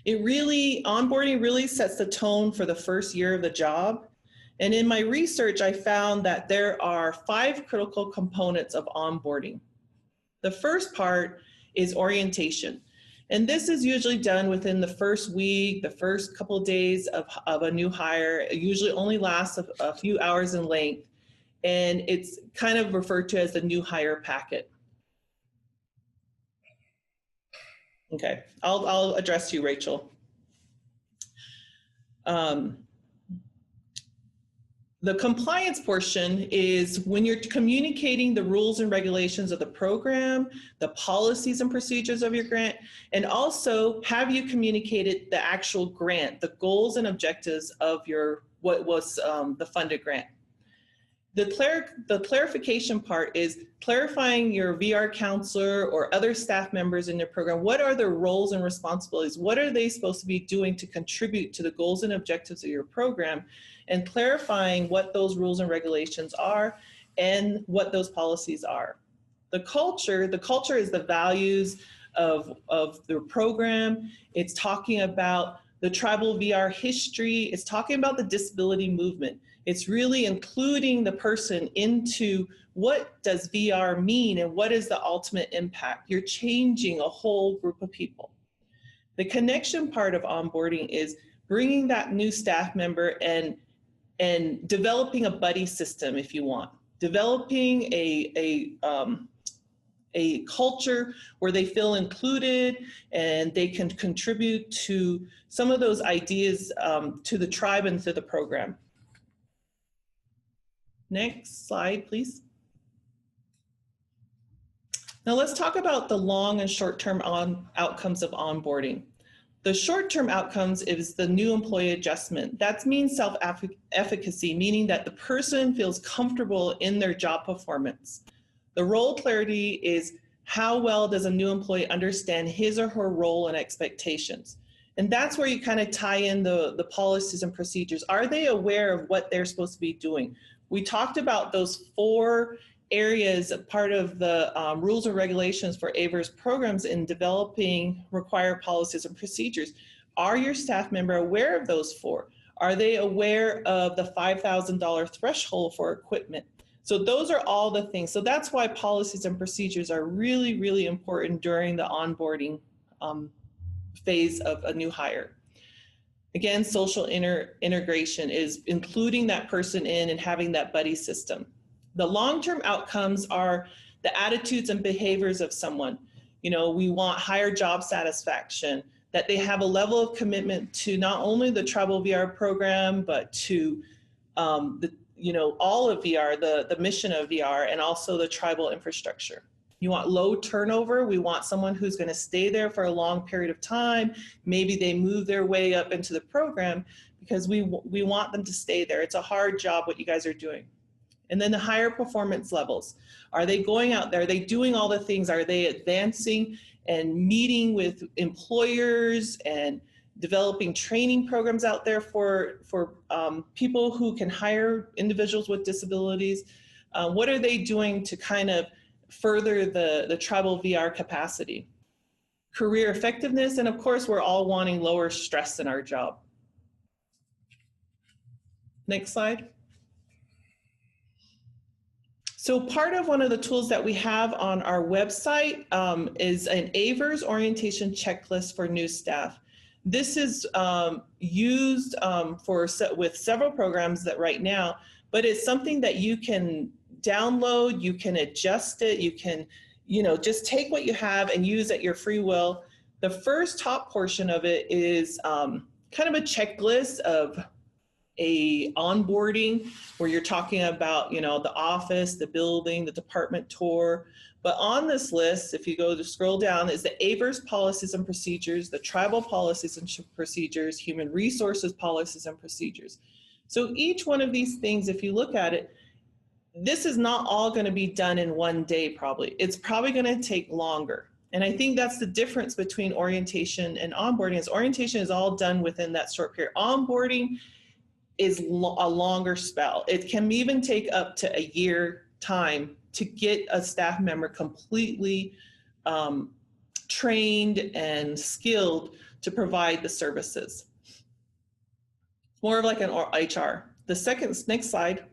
Onboarding really sets the tone for the first year of the job. And in my research, I found that there are 5 critical components of onboarding. The first part is orientation. And this is usually done within the first week, the first couple of days of a new hire. It usually only lasts a few hours in length. And it's kind of referred to as the new hire packet. Okay, I'll address you, Rachel. The compliance portion is when you're communicating the rules and regulations of the program, the policies and procedures of your grant, and also have you communicated the actual grant, the goals and objectives of your what was the funded grant. The clarification part is clarifying your VR counselor or other staff members in your program. What are their roles and responsibilities? What are they supposed to be doing to contribute to the goals and objectives of your program? And clarifying what those rules and regulations are and what those policies are. The culture is the values of the program. It's talking about the tribal VR history. It's talking about the disability movement. It's really including the person into what does VR mean and what is the ultimate impact. You're changing a whole group of people. The connection part of onboarding is bringing that new staff member and developing a buddy system, if you want. Developing a culture where they feel included and they can contribute to some of those ideas to the tribe and to the program. Next slide, please. Now let's talk about the long and short-term outcomes of onboarding. The short-term outcomes is the new employee adjustment. That means self-efficacy, meaning that the person feels comfortable in their job performance. The role clarity is how well does a new employee understand his or her role and expectations. And that's where you kind of tie in the policies and procedures. Are they aware of what they're supposed to be doing? We talked about those 4 areas, part of the rules and regulations for AIVRS programs in developing required policies and procedures. Are your staff member aware of those 4? Are they aware of the $5,000 threshold for equipment? So those are all the things. So that's why policies and procedures are really, really important during the onboarding phase of a new hire. Again, social integration is including that person in and having that buddy system. The long-term outcomes are the attitudes and behaviors of someone. You know, we want higher job satisfaction, that they have a level of commitment to not only the tribal VR program, but to all of VR, the mission of VR, and also the tribal infrastructure. You want low turnover. We want someone who's going to stay there for a long period of time. Maybe they move their way up into the program because we want them to stay there. It's a hard job what you guys are doing. And then the higher performance levels. Are they going out there? Are they doing all the things? Are they advancing and meeting with employers and developing training programs out there for people who can hire individuals with disabilities? What are they doing to kind of further the tribal VR capacity? Career effectiveness, and of course, we're all wanting lower stress in our job. Next slide. So part of one of the tools that we have on our website is an AIVRS orientation checklist for new staff. This is used with several programs that right now, but it's something that you can download, you can adjust it, you can, just take what you have and use at your free will. The first top portion of it is kind of a checklist of a onboarding where you're talking about, the office, the building, the department tour. But on this list, if you go to scroll down, is the AIVRS policies and procedures, the tribal policies and procedures, human resources policies and procedures. So each one of these things, if you look at it, this is not all going to be done in one day probably. It's probably going to take longer. And I think that's the difference between orientation and onboarding. Is orientation is all done within that short period. Onboarding is a longer spell. It can even take up to a year time to get a staff member completely trained and skilled to provide the services. It's more of like an HR. Next slide.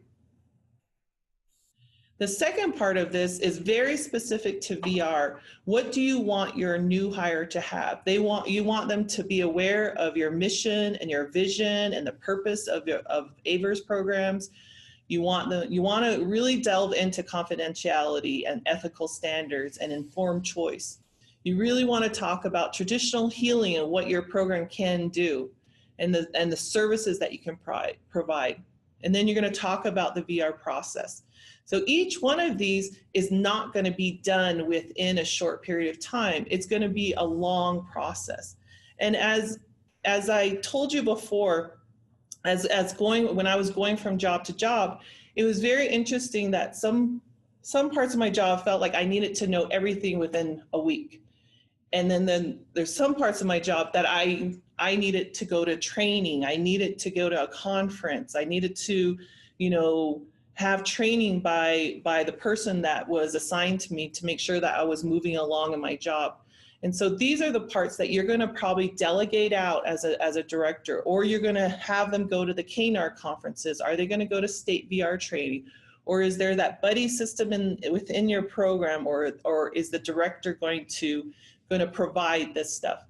The second part of this is very specific to VR. What do you want your new hire to have? You want them to be aware of your mission and your vision and the purpose of AIVRS programs. You want to really delve into confidentiality and ethical standards and informed choice. You really want to talk about traditional healing and what your program can do, and the services that you can provide. And then you're going to talk about the VR process. So each one of these is not going to be done within a short period of time. It's going to be a long process. And as I told you before, when I was going from job to job, it was very interesting that some parts of my job felt like I needed to know everything within a week. And then there's some parts of my job that I needed to go to training. I needed to go to a conference. I needed to, have training by the person that was assigned to me to make sure that I was moving along in my job. And so these are the parts that you're going to probably delegate out as a director, or you're going to have them go to the KNAR conferences. Are they going to go to state VR training? Or is there that buddy system within your program, or is the director going to provide this stuff?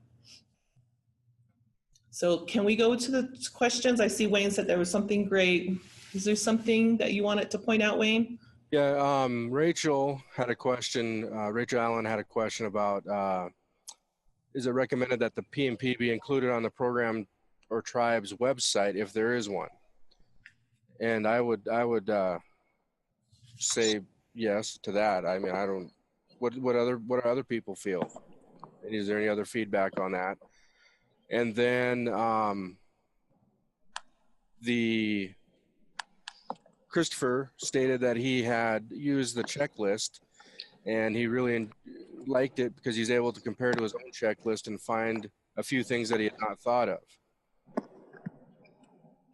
So can we go to the questions? I see Wayne said there was something great. Is there something that you wanted to point out, Wayne? Yeah, Rachel had a question. Rachel Allen had a question about, is it recommended that the PMP be included on the program or tribe's website if there is one? And I would say yes to that. I mean, I don't. What do other people feel? Is there any other feedback on that? And then Christopher stated that he had used the checklist and he really liked it because he's able to compare to his own checklist and find a few things that he had not thought of.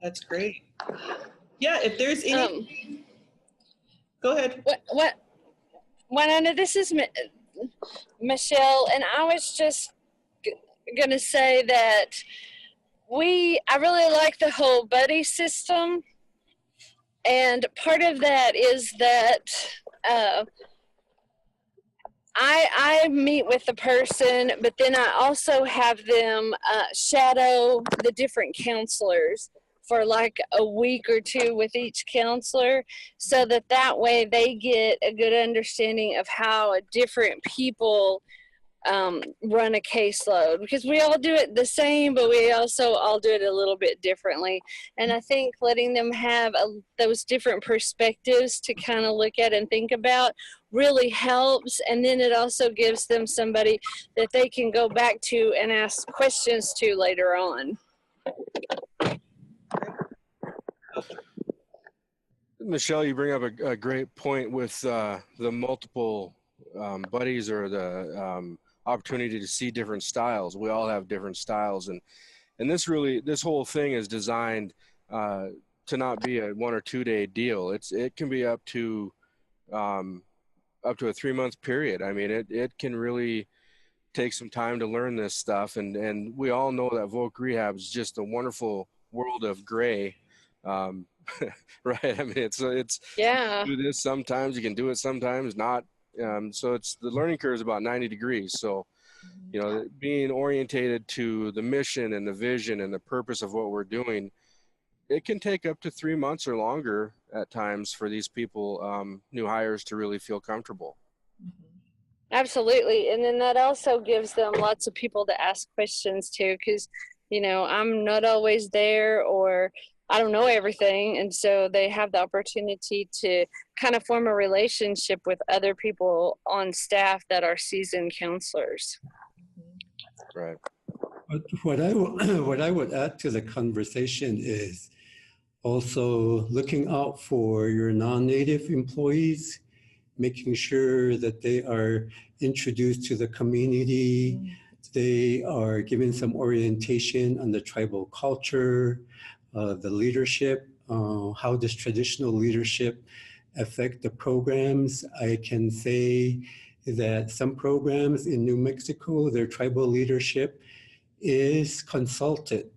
That's great. Yeah, if there's any, go ahead. This is Michelle, and I was just gonna say that I really like the whole buddy system, and part of that is that I meet with the person, but then I also have them shadow the different counselors for like a week or two with each counselor, so that way they get a good understanding of how different people run a caseload, because we all do it the same, but we also all do it a little bit differently. And I think letting them have those different perspectives to kind of look at and think about really helps. And then it also gives them somebody that they can go back to and ask questions to later on. Michelle, you bring up a great point with the multiple buddies, or the opportunity to see different styles. We all have different styles, and this whole thing is designed to not be a 1 or 2 day deal. It can be up to a 3-month period. I mean, it can really take some time to learn this stuff, and we all know that Voc Rehab is just a wonderful world of gray. Right? I mean, it's yeah. You do this sometimes, you can do it sometimes not. So the learning curve is about 90 degrees. So, being orientated to the mission and the vision and the purpose of what we're doing, it can take up to 3 months or longer at times for these people, new hires, to really feel comfortable. Absolutely. And then that also gives them lots of people to ask questions to, because, I'm not always there, or I don't know everything. And so they have the opportunity to kind of form a relationship with other people on staff that are seasoned counselors. Right. But what I would add to the conversation is also looking out for your non-native employees, making sure that they are introduced to the community. They are given some orientation on the tribal culture, the leadership, how does traditional leadership affect the programs. I can say that some programs in New Mexico, their tribal leadership is consulted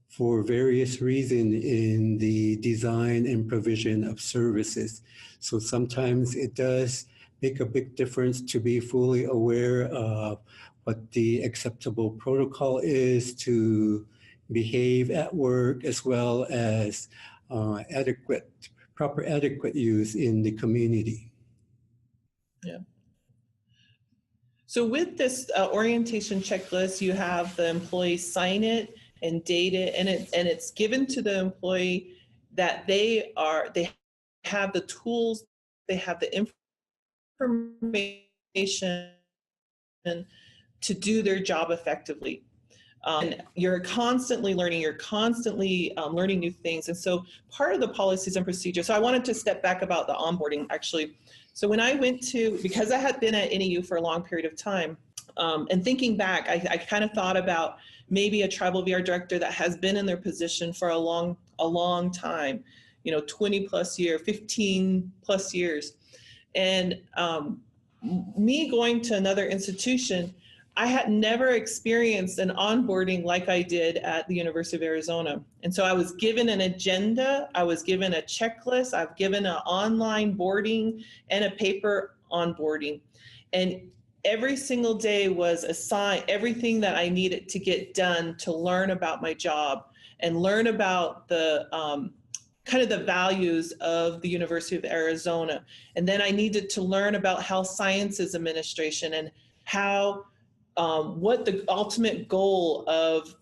for various reasons in the design and provision of services. So sometimes it does make a big difference to be fully aware of what the acceptable protocol is to behave at work, as well as proper adequate use in the community. Yeah. So with this orientation checklist, you have the employee sign it and date it, and it's given to the employee that they have the tools, they have the information to do their job effectively. And you're constantly learning, learning new things. And so part of the policies and procedures, so I wanted to step back about the onboarding actually. So when I went to, because I had been at NEU for a long period of time, and thinking back, I kind of thought about maybe a tribal VR director that has been in their position for a long time, 20 plus years, 15 plus years. And me going to another institution, I had never experienced an onboarding like I did at the University of Arizona. And so I was given an agenda, I was given a checklist, I've given an online boarding and a paper onboarding. And every single day was assigned everything that I needed to get done to learn about my job and learn about the kind of the values of the University of Arizona. And then I needed to learn about health sciences administration and how what the ultimate goal of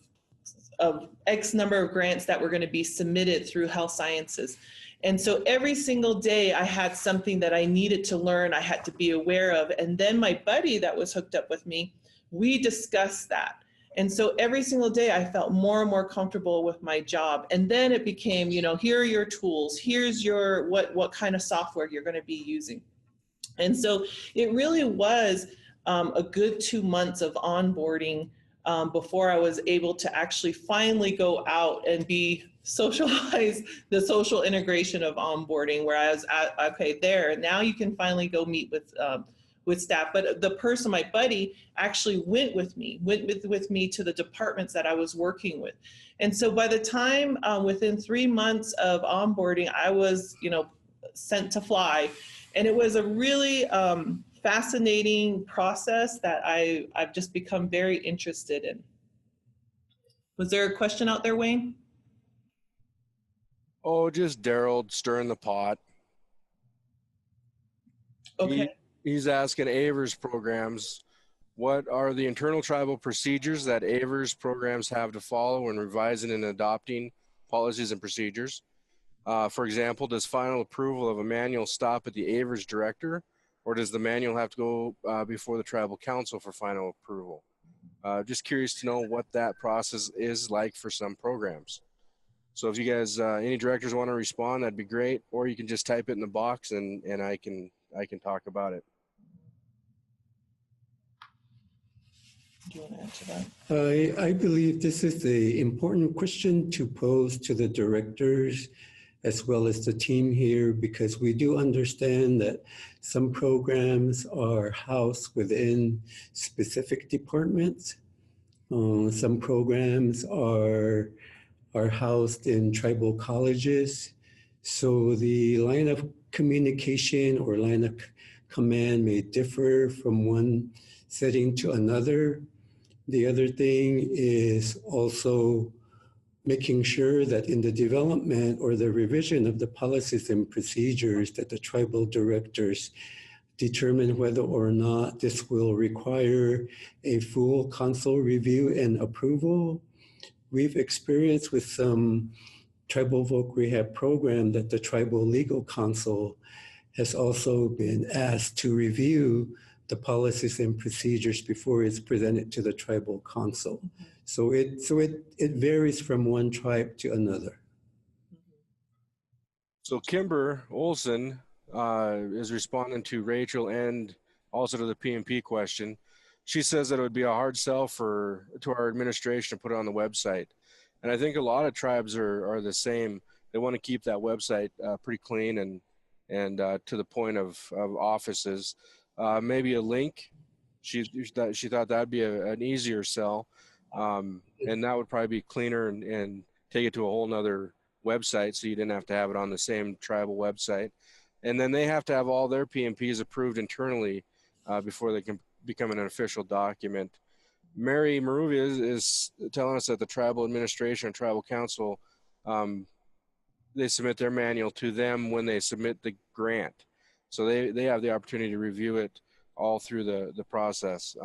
X number of grants that were going to be submitted through health sciences. And so every single day I had something that I needed to learn, I had to be aware of. And then my buddy that was hooked up with me, we discussed that. And so every single day I felt more and more comfortable with my job. And then it became, here are your tools, here's your, what kind of software you're going to be using. And so it really was a good 2 months of onboarding before I was able to actually finally go out and be socialized the social integration of onboarding, where I was at, okay, there, now you can finally go meet with staff. But the person, my buddy, actually went with me to the departments that I was working with. And so by the time within 3 months of onboarding, I was, sent to fly. And it was a really fascinating process that I've just become very interested in. Was there a question out there, Wayne? Oh, just Daryl stirring the pot. Okay. He's asking AIVRS programs, what are the internal tribal procedures that AIVRS programs have to follow when revising and adopting policies and procedures? For example, does final approval of a manual stop at the AIVRS director, or does the manual have to go before the tribal council for final approval? Just curious to know what that process is like for some programs. So if you guys, any directors want to respond, that'd be great. Or you can just type it in the box and I can talk about it. Do you want to answer that? I believe this is an important question to pose to the directors as well as the team here, because we do understand that some programs are housed within specific departments. Some programs are housed in tribal colleges. So the line of communication or line of command may differ from one setting to another. The other thing is also making sure that in the development or the revision of the policies and procedures that the tribal directors determine whether or not this will require a full council review and approval. We've experienced with some tribal voc rehab program that the tribal legal council has also been asked to review the policies and procedures before it's presented to the tribal council. So it varies from one tribe to another. So Kimber Olson is responding to Rachel and also to the PMP question. She says that it would be a hard sell to our administration to put it on the website. And I think a lot of tribes are the same. They want to keep that website pretty clean and to the point of offices. Maybe a link. She thought that'd be an easier sell. And that would probably be cleaner and take it to a whole nother website, so you didn't have to have it on the same tribal website. And then they have to have all their PMPs approved internally before they can become an official document. Mary Maruvia is telling us that the tribal administration and tribal council, they submit their manual to them when they submit the grant. So they have the opportunity to review it all through the process.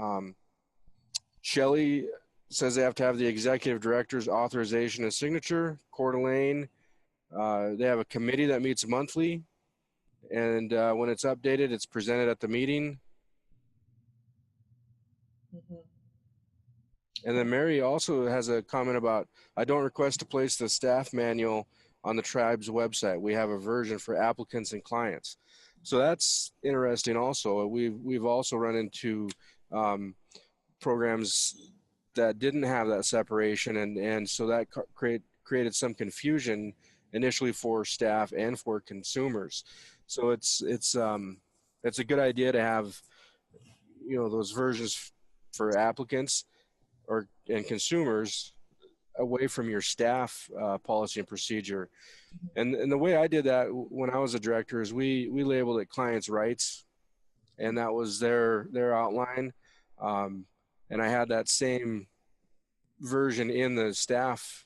Shelley says they have to have the executive director's authorization and signature. Coeur d'Alene, they have a committee that meets monthly, and when it's updated, it's presented at the meeting. And then Mary also has a comment about, I don't request to place the staff manual on the tribe's website. We have a version for applicants and clients. So that's interesting also. We've also run into programs that didn't have that separation, and so that created some confusion initially for staff and for consumers. So it's a good idea to have, you know, those versions for applicants and consumers away from your staff policy and procedure. And the way I did that when I was a director is we labeled it clients' rights, and that was their outline. And I had that same version in the staff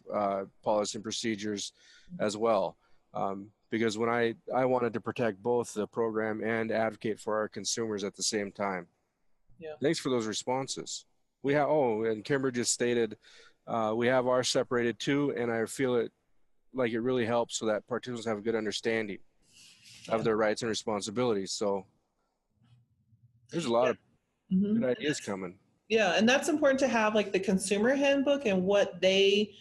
policy and procedures as well. Because when I wanted to protect both the program and advocate for our consumers at the same time. Yeah. Thanks for those responses. We have, and Kimber just stated, we have ours separated too, and I feel it like it really helps so that participants have a good understanding of their rights and responsibilities. So there's a lot of good ideas coming. Yeah, and that's important to have, like the consumer handbook and what they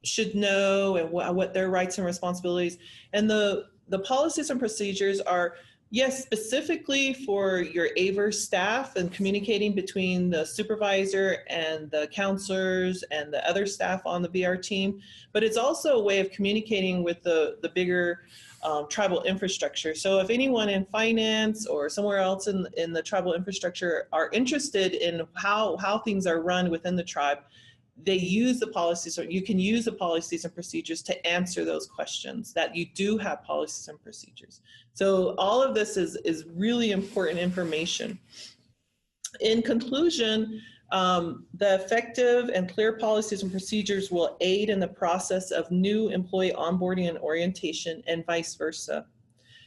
should know and what their rights and responsibilities. And the policies and procedures are, yes, specifically for your AIVRS staff and communicating between the supervisor and the counselors and the other staff on the VR team, but it's also a way of communicating with the bigger tribal infrastructure. So if anyone in finance or somewhere else in the tribal infrastructure are interested in how things are run within the tribe, they use the policies, or you can use the policies and procedures to answer those questions, that you do have policies and procedures. So all of this is really important information. In conclusion, the effective and clear policies and procedures will aid in the process of new employee onboarding and orientation, and vice versa.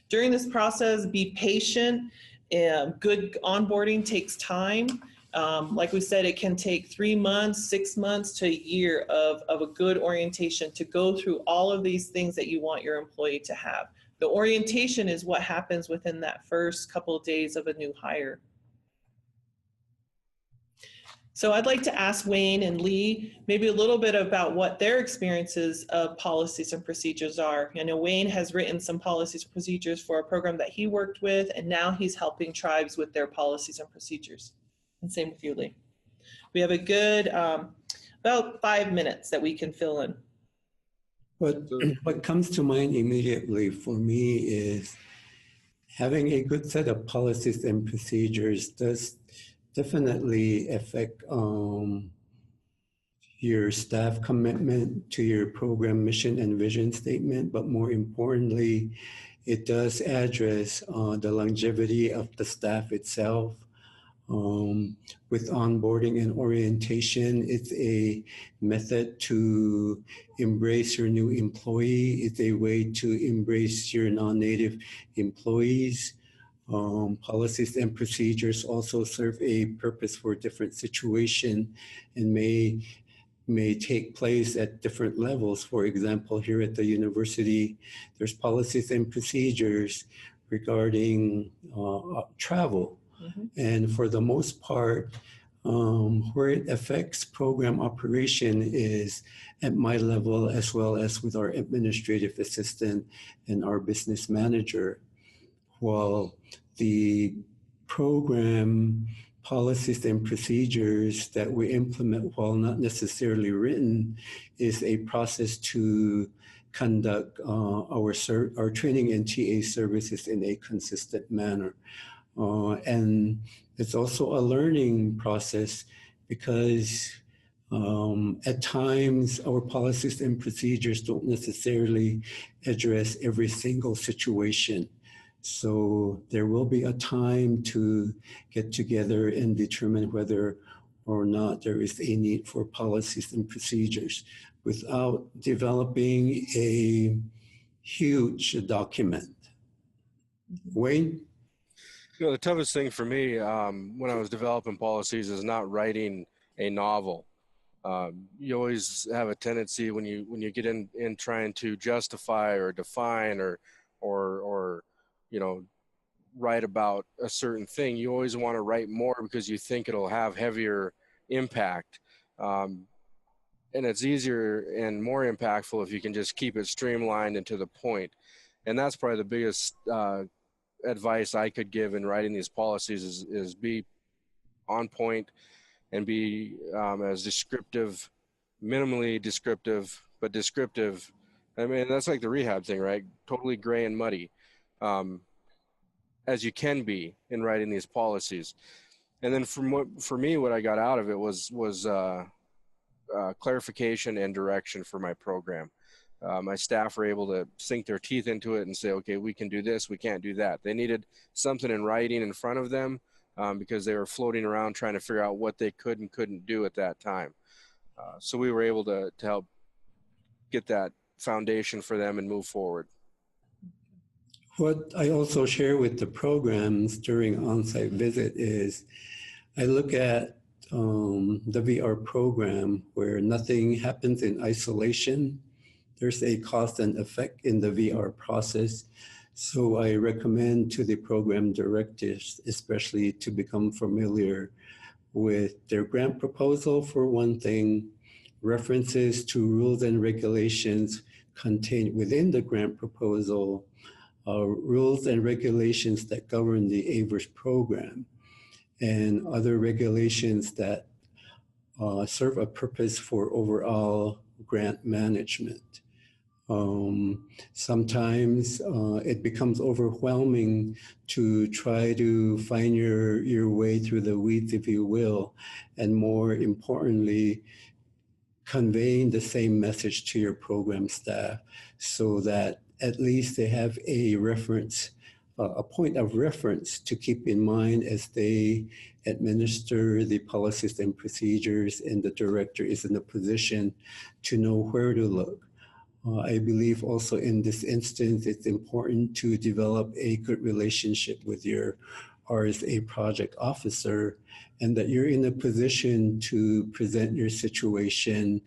During this process, be patient. Good onboarding takes time. Like we said, it can take 3 months, 6 months to a year of a good orientation to go through all of these things that you want your employee to have. The orientation is what happens within that first couple of days of a new hire. So I'd like to ask Wayne and Lee maybe a little bit about what their experiences of policies and procedures are. I know Wayne has written some policies and procedures for a program that he worked with, and now he's helping tribes with their policies and procedures. And same with you, Lee. We have a good about 5 minutes that we can fill in. What comes to mind immediately for me is having a good set of policies and procedures does definitely affect your staff commitment to your program mission and vision statement, but more importantly, it does address the longevity of the staff itself. With onboarding and orientation, it's a method to embrace your new employee. It's a way to embrace your non-native employees. Policies and procedures also serve a purpose for different situations and may take place at different levels. For example, here at the university, there's policies and procedures regarding travel. And for the most part, where it affects program operation is at my level, as well as with our administrative assistant and our business manager. While the program policies and procedures that we implement, while not necessarily written, is a process to conduct our training and TA services in a consistent manner. And it's also a learning process because at times our policies and procedures don't necessarily address every single situation. So there will be a time to get together and determine whether or not there is a need for policies and procedures without developing a huge document. Wayne? You know, the toughest thing for me when I was developing policies is not writing a novel. You always have a tendency when you get in trying to justify or define or you know, write about a certain thing. You always want to write more because you think it'll have heavier impact. And it's easier and more impactful if you can just keep it streamlined and to the point. And that's probably the biggest advice I could give in writing these policies is be on point and be as descriptive, minimally descriptive, but descriptive. I mean, that's like the rehab thing, right? Totally gray and muddy, as you can be in writing these policies. And then for me, what I got out of it was clarification and direction for my program. My staff were able to sink their teeth into it and say, okay, we can do this, we can't do that. They needed something in writing in front of them because they were floating around trying to figure out what they could and couldn't do at that time. So we were able to help get that foundation for them and move forward. What I also share with the programs during on-site visit is I look at the VR program where nothing happens in isolation. There's a cause and effect in the VR process. So I recommend to the program directors, especially to become familiar with their grant proposal for one thing, references to rules and regulations contained within the grant proposal, rules and regulations that govern the AIVRS program, and other regulations that serve a purpose for overall grant management. Sometimes it becomes overwhelming to try to find your way through the weeds, if you will, and more importantly, conveying the same message to your program staff so that at least they have a reference, a point of reference to keep in mind as they administer the policies and procedures, and the director is in a position to know where to look. I believe also in this instance, it's important to develop a good relationship with your RSA project officer, and that you're in a position to present your situation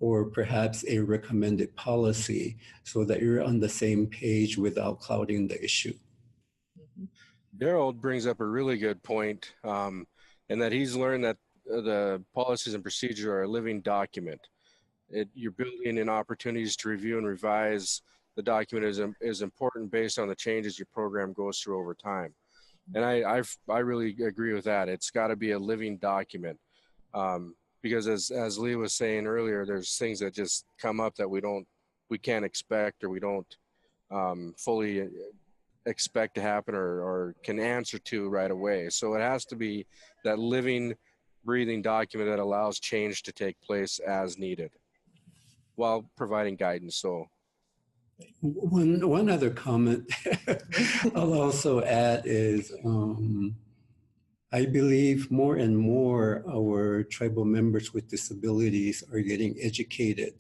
or perhaps a recommended policy so that you're on the same page without clouding the issue. Daryl brings up a really good point, and that he's learned that the policies and procedures are a living document. You're building in opportunities to review and revise the document is important based on the changes your program goes through over time. And I really agree with that. It's got to be a living document because as Lee was saying earlier, there's things that just come up that we can't expect or we don't fully expect to happen or can answer to right away. So it has to be that living, breathing document that allows change to take place as needed, while providing guidance. So one other comment I'll also add is I believe more and more our tribal members with disabilities are getting educated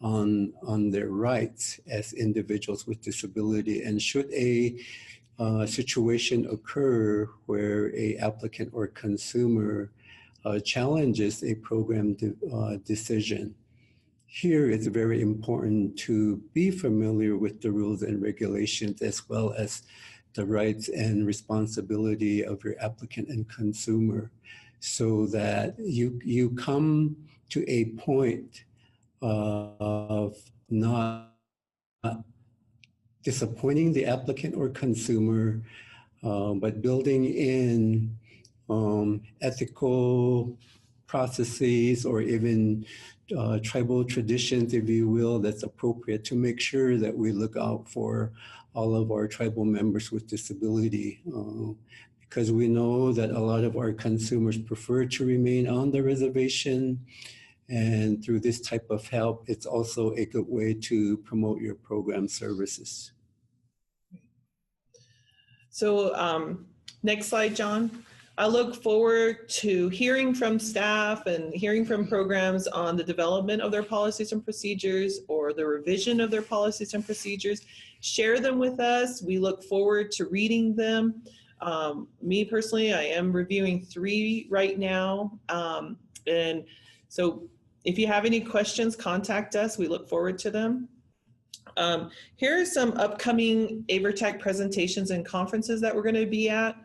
on their rights as individuals with disability. And should a situation occur where a applicant or consumer challenges a program decision, here it's very important to be familiar with the rules and regulations as well as the rights and responsibility of your applicant and consumer so that you come to a point of not disappointing the applicant or consumer, but building in ethical processes or even tribal traditions, if you will, that's appropriate to make sure that we look out for all of our tribal members with disability. Because we know that a lot of our consumers prefer to remain on the reservation. And through this type of help, it's also a good way to promote your program services. So next slide, John. I look forward to hearing from staff and hearing from programs on the development of their policies and procedures or the revision of their policies and procedures. Share them with us. We look forward to reading them. Me personally, I am reviewing 3 right now. And so if you have any questions, contact us. We look forward to them. Here are some upcoming AIVR presentations and conferences that we're going to be at.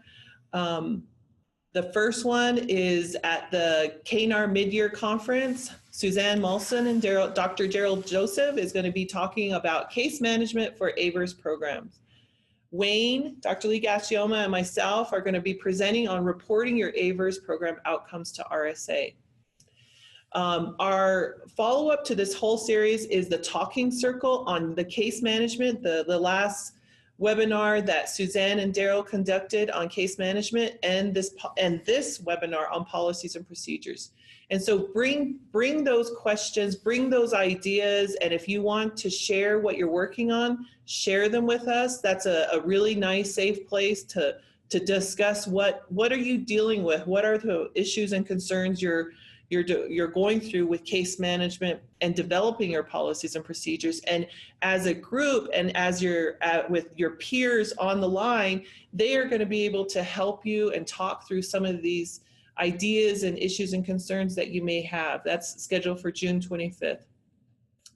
The first one is at the KNAR Mid-Year Conference. Suzanne Molson and Dr. Gerald Joseph is going to be talking about case management for AIVRS programs. Wayne, Dr. Lee Gascioma, and myself are going to be presenting on reporting your AIVRS program outcomes to RSA. Our follow-up to this whole series is the Talking Circle on the case management, the last webinar that Suzanne and Daryl conducted on case management, and this webinar on policies and procedures. And so bring those questions, bring those ideas, and if you want to share what you're working on, share them with us. That's a really nice, safe place to discuss what are you dealing with, what are the issues and concerns you're going through with case management and developing your policies and procedures. And as a group and as you're with your peers on the line, they are going to be able to help you and talk through some of these ideas and issues and concerns that you may have. That's scheduled for June 25th.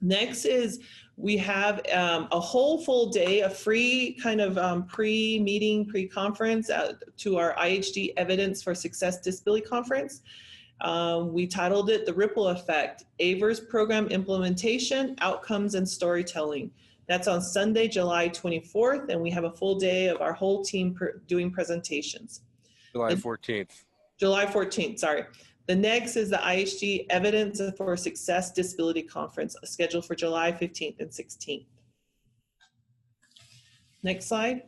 Next is we have a whole full day, a free kind of pre-meeting, pre-conference to our IHD Evidence for Success Disability Conference. We titled it The Ripple Effect, AIVRS Program Implementation, Outcomes and Storytelling. That's on Sunday, July 24th, and we have a full day of our whole team doing presentations. July 14th. July 14th, sorry. The next is the IHD Evidence for Success Disability Conference, scheduled for July 15th and 16th. Next slide.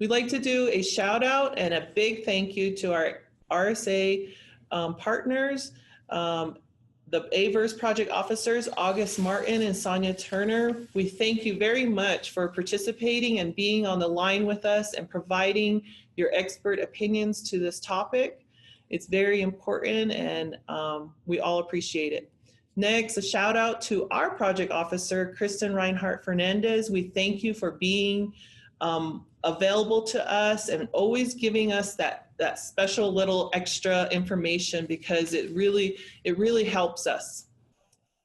We'd like to do a shout out and a big thank you to our RSA partners, the AIVRS project officers, August Martin and Sonia Turner. We thank you very much for participating and being on the line with us and providing your expert opinions to this topic. It's very important and we all appreciate it. Next, a shout out to our project officer, Kristen Reinhardt Fernandez. We thank you for being available to us and always giving us that special little extra information because it really helps us.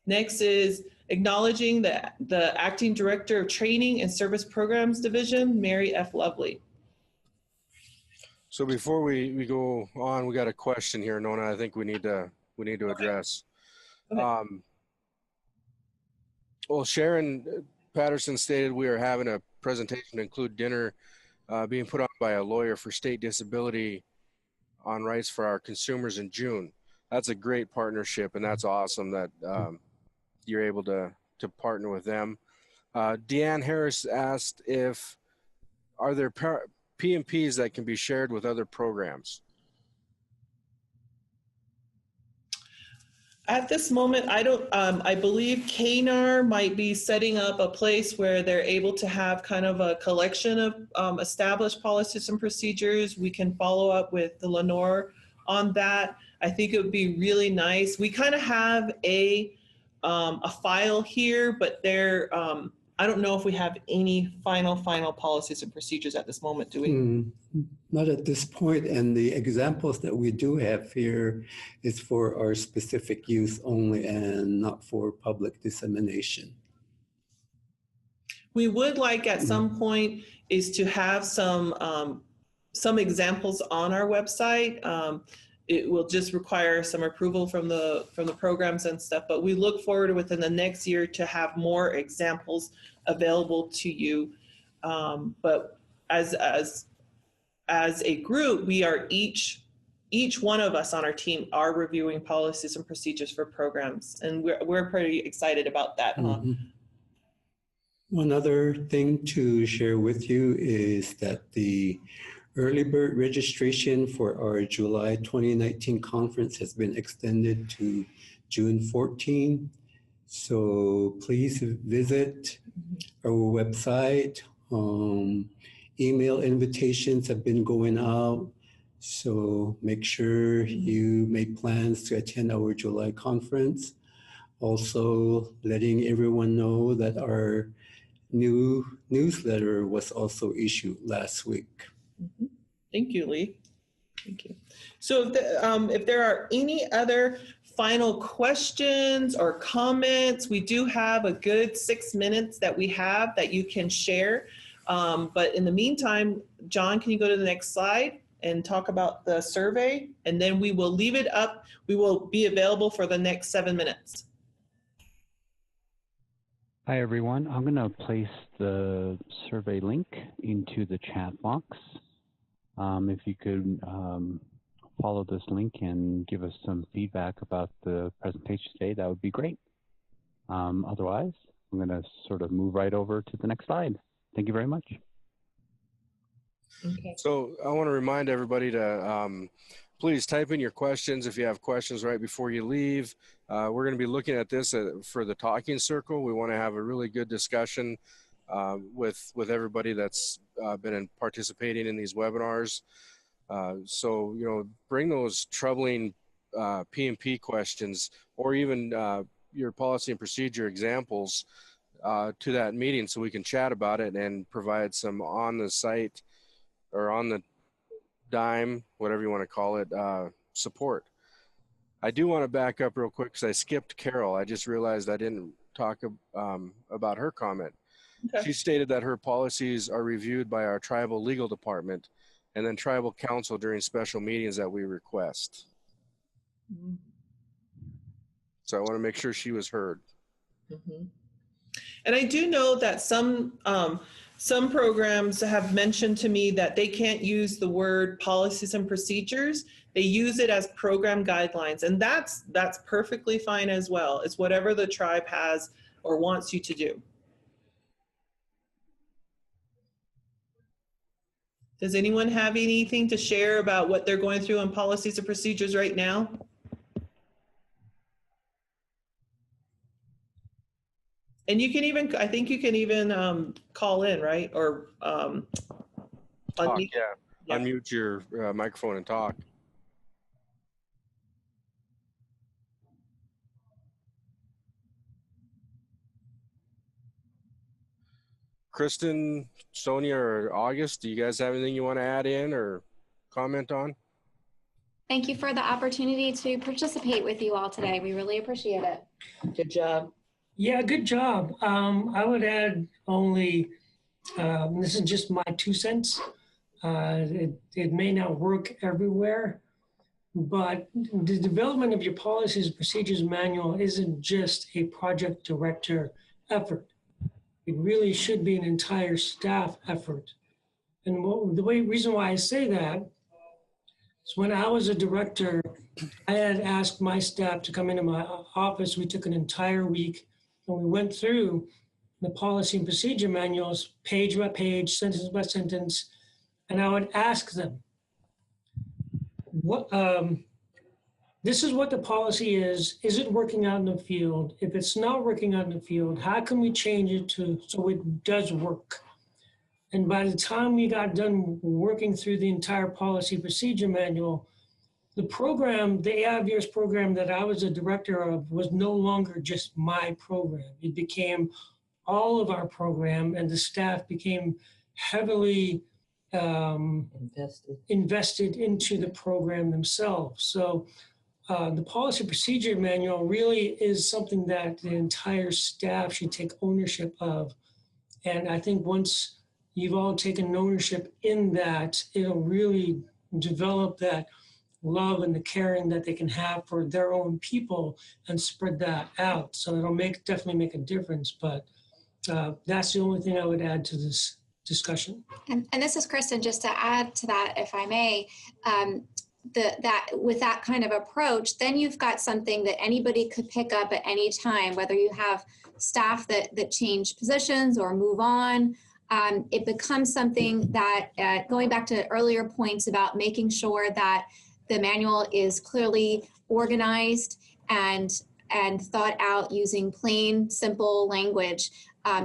Next is acknowledging the Acting Director of Training and Service Programs Division, Mary F. Lovely. So before we go on, we got a question here, Nona. I think we need to address. Well, Sharon Patterson stated we are having a presentation to include dinner being put on by a lawyer for state disability on rights for our consumers in June. That's a great partnership, and that's awesome that you're able to partner with them. Deanne Harris asked are there PMPs that can be shared with other programs? At this moment, I don't, I believe KNAR might be setting up a place where they're able to have kind of a collection of established policies and procedures. We can follow up with the Lenore on that. I think it would be really nice. We kind of have a file here, but they're, I don't know if we have any final policies and procedures at this moment, do we? Not at this point, and the examples that we do have here is for our specific use only and not for public dissemination. We would like at some point is to have some examples on our website. It will just require some approval from the programs and stuff, but we look forward to within the next year to have more examples available to you. But as a group, we are each one of us on our team are reviewing policies and procedures for programs, and we're pretty excited about that. One other thing to share with you is that the early bird registration for our July 2019 conference has been extended to June 14. So please visit our website. Email invitations have been going out. So make sure you make plans to attend our July conference. Also letting everyone know that our new newsletter was also issued last week. Thank you, Lee. Thank you. So if there are any other final questions or comments, we do have a good 6 minutes that we have that you can share. But in the meantime, John, can you go to the next slide and talk about the survey? And then we will leave it up. We will be available for the next 7 minutes. Hi, everyone. I'm going to place the survey link into the chat box. If you could follow this link and give us some feedback about the presentation today, that would be great. Otherwise, I'm going to sort of move right over to the next slide. Thank you very much. Okay. So I want to remind everybody to please type in your questions if you have questions right before you leave. We're going to be looking at this for the talking circle. We want to have a really good discussion with everybody that's been participating in these webinars. So, you know, bring those troubling P&P questions or even your policy and procedure examples to that meeting so we can chat about it and provide some on the site or on the dime, whatever you want to call it, support. I do want to back up real quick because I skipped Carol. I just realized I didn't talk about her comment. Okay. She stated that her policies are reviewed by our tribal legal department and then tribal council during special meetings that we request. Mm-hmm. So I want to make sure she was heard. Mm-hmm. And I do know that some programs have mentioned to me that they can't use the word policies and procedures. They use it as program guidelines, and that's perfectly fine as well. It's whatever the tribe has or wants you to do. Does anyone have anything to share about what they're going through on policies and procedures right now? And you can even, I think you can even call in, right? Or talk, unmute. Yeah. Unmute your microphone and talk. Kristen, Sonia, or August, do you guys have anything you want to add in or comment on? Thank you for the opportunity to participate with you all today. We really appreciate it. Good job. Yeah, good job. I would add only, this is just my 2 cents. It may not work everywhere, but the development of your policies and procedures manual isn't just a project director effort. It really should be an entire staff effort. And reason why I say that is when I was a director, I had asked my staff to come into my office. We took an entire week and we went through the policy and procedure manuals, page by page, sentence by sentence, and I would ask them, this is what the policy is it working out in the field? If it's not working out in the field, how can we change it so it does work? And by the time we got done working through the entire policy procedure manual, the program, the AIVRS program that I was a director of was no longer just my program. It became all of our program, and the staff became heavily invested into the program themselves. So the policy procedure manual really is something that the entire staff should take ownership of. And I think once you've all taken ownership in that, it'll really develop that love and the caring that they can have for their own people and spread that out. So it'll definitely make a difference. But that's the only thing I would add to this discussion. And this is Kristen, just to add to that, if I may, with that kind of approach, then you've got something that anybody could pick up at any time, whether you have staff that change positions or move on. It becomes something that, going back to earlier points about making sure that the manual is clearly organized and and thought out using plain, simple language,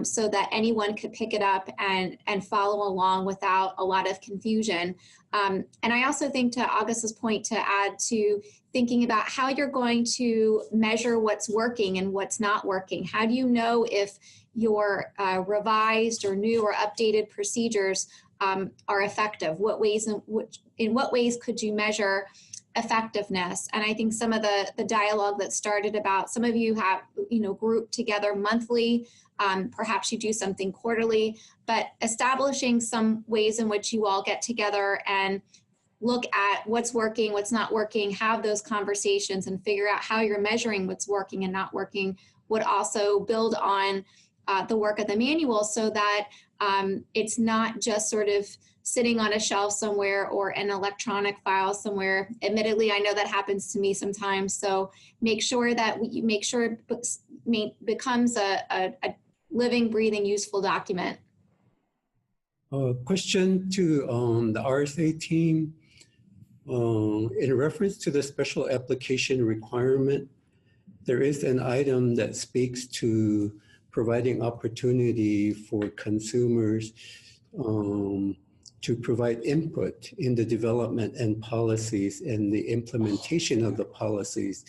so that anyone could pick it up and follow along without a lot of confusion. And I also think, to August's point, to add to thinking about how you're going to measure what's working and what's not working. How do you know if your revised or new or updated procedures are effective? In what ways could you measure effectiveness? And I think some of the dialogue that started about, some of you have, grouped together monthly, perhaps you do something quarterly, but establishing some ways in which you all get together and look at what's working, what's not working, have those conversations and figure out how you're measuring what's working and not working would also build on the work of the manual, so that it's not just sort of sitting on a shelf somewhere or an electronic file somewhere. Admittedly, I know that happens to me sometimes. So make sure that it becomes a living, breathing, useful document. Question to the RSA team. In reference to the special application requirement, there is an item that speaks to providing opportunity for consumers to provide input in the development and policies and the implementation of the policies.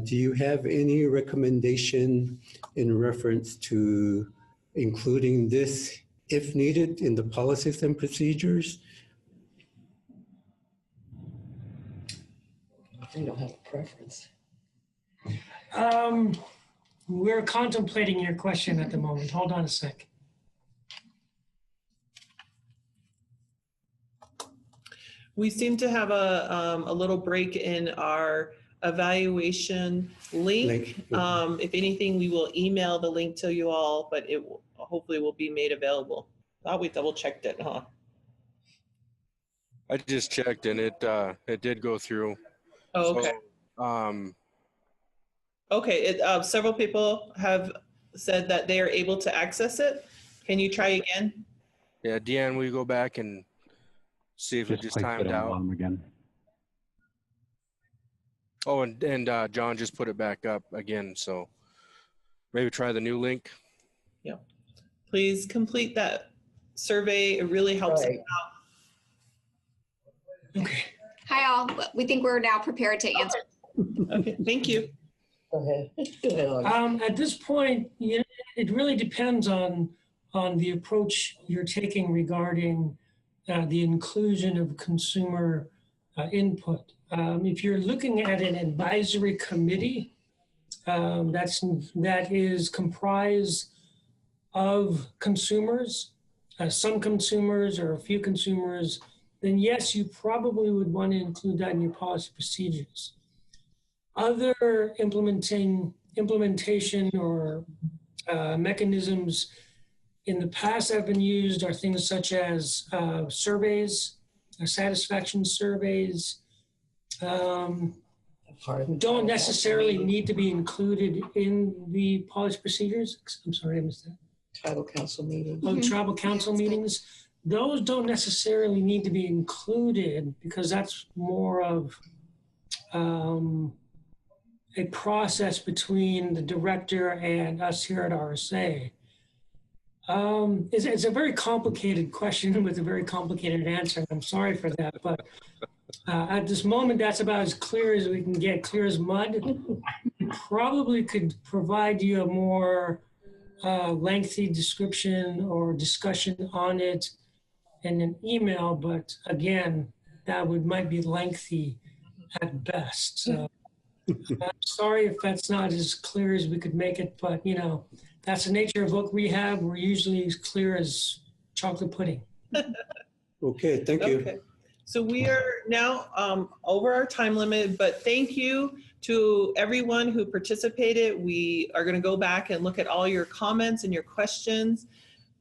Do you have any recommendation in reference to including this, if needed, in the policies and procedures? I don't have a preference. We're contemplating your question at the moment. Hold on a sec. We seem to have a little break in our evaluation link. If anything, we will email the link to you all, but it hopefully will be made available. Thought we double checked it, huh? I just checked and it did go through. Oh, okay. So, okay, several people have said that they are able to access it. Can you try again? Yeah, Deanne, will you go back and see if it just timed out? Again. Oh, and John just put it back up again, so maybe try the new link. Yeah. Please complete that survey. It really helps us out. Okay. Hi all. We think we're now prepared to answer. Okay, thank you. Go ahead. Go ahead, August. At this point, it really depends on the approach you're taking regarding the inclusion of consumer input. If you're looking at an advisory committee that is comprised of consumers, some consumers or a few consumers, then yes, you probably would want to include that in your policy procedures. Other implementation or mechanisms in the past have been used are things such as surveys, satisfaction surveys, don't necessarily need to be included in the policy procedures. I'm sorry, I missed that. Tribal council meetings. Oh, tribal council meetings. Those don't necessarily need to be included because that's more of a process between the director and us here at RSA. It's a very complicated question with a very complicated answer. I'm sorry for that, but at this moment, that's about as clear as we can get, clear as mud. We probably could provide you a more lengthy description or discussion on it in an email, but again, that might be lengthy at best. So I'm sorry if that's not as clear as we could make it, but that's the nature of what we have. We're usually as clear as chocolate pudding. Okay, thank you. So we are now over our time limit, but thank you to everyone who participated. We are going to go back and look at all your comments and your questions.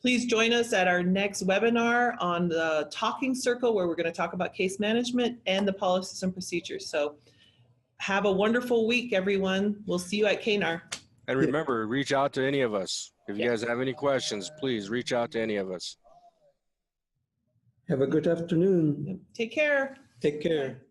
Please join us at our next webinar on the Talking Circle, where we're going to talk about case management and the policies and procedures. So have a wonderful week, everyone. We'll see you at KNAR. And remember, reach out to any of us. If you guys have any questions, please reach out to any of us. Have a good afternoon. Take care. Take care.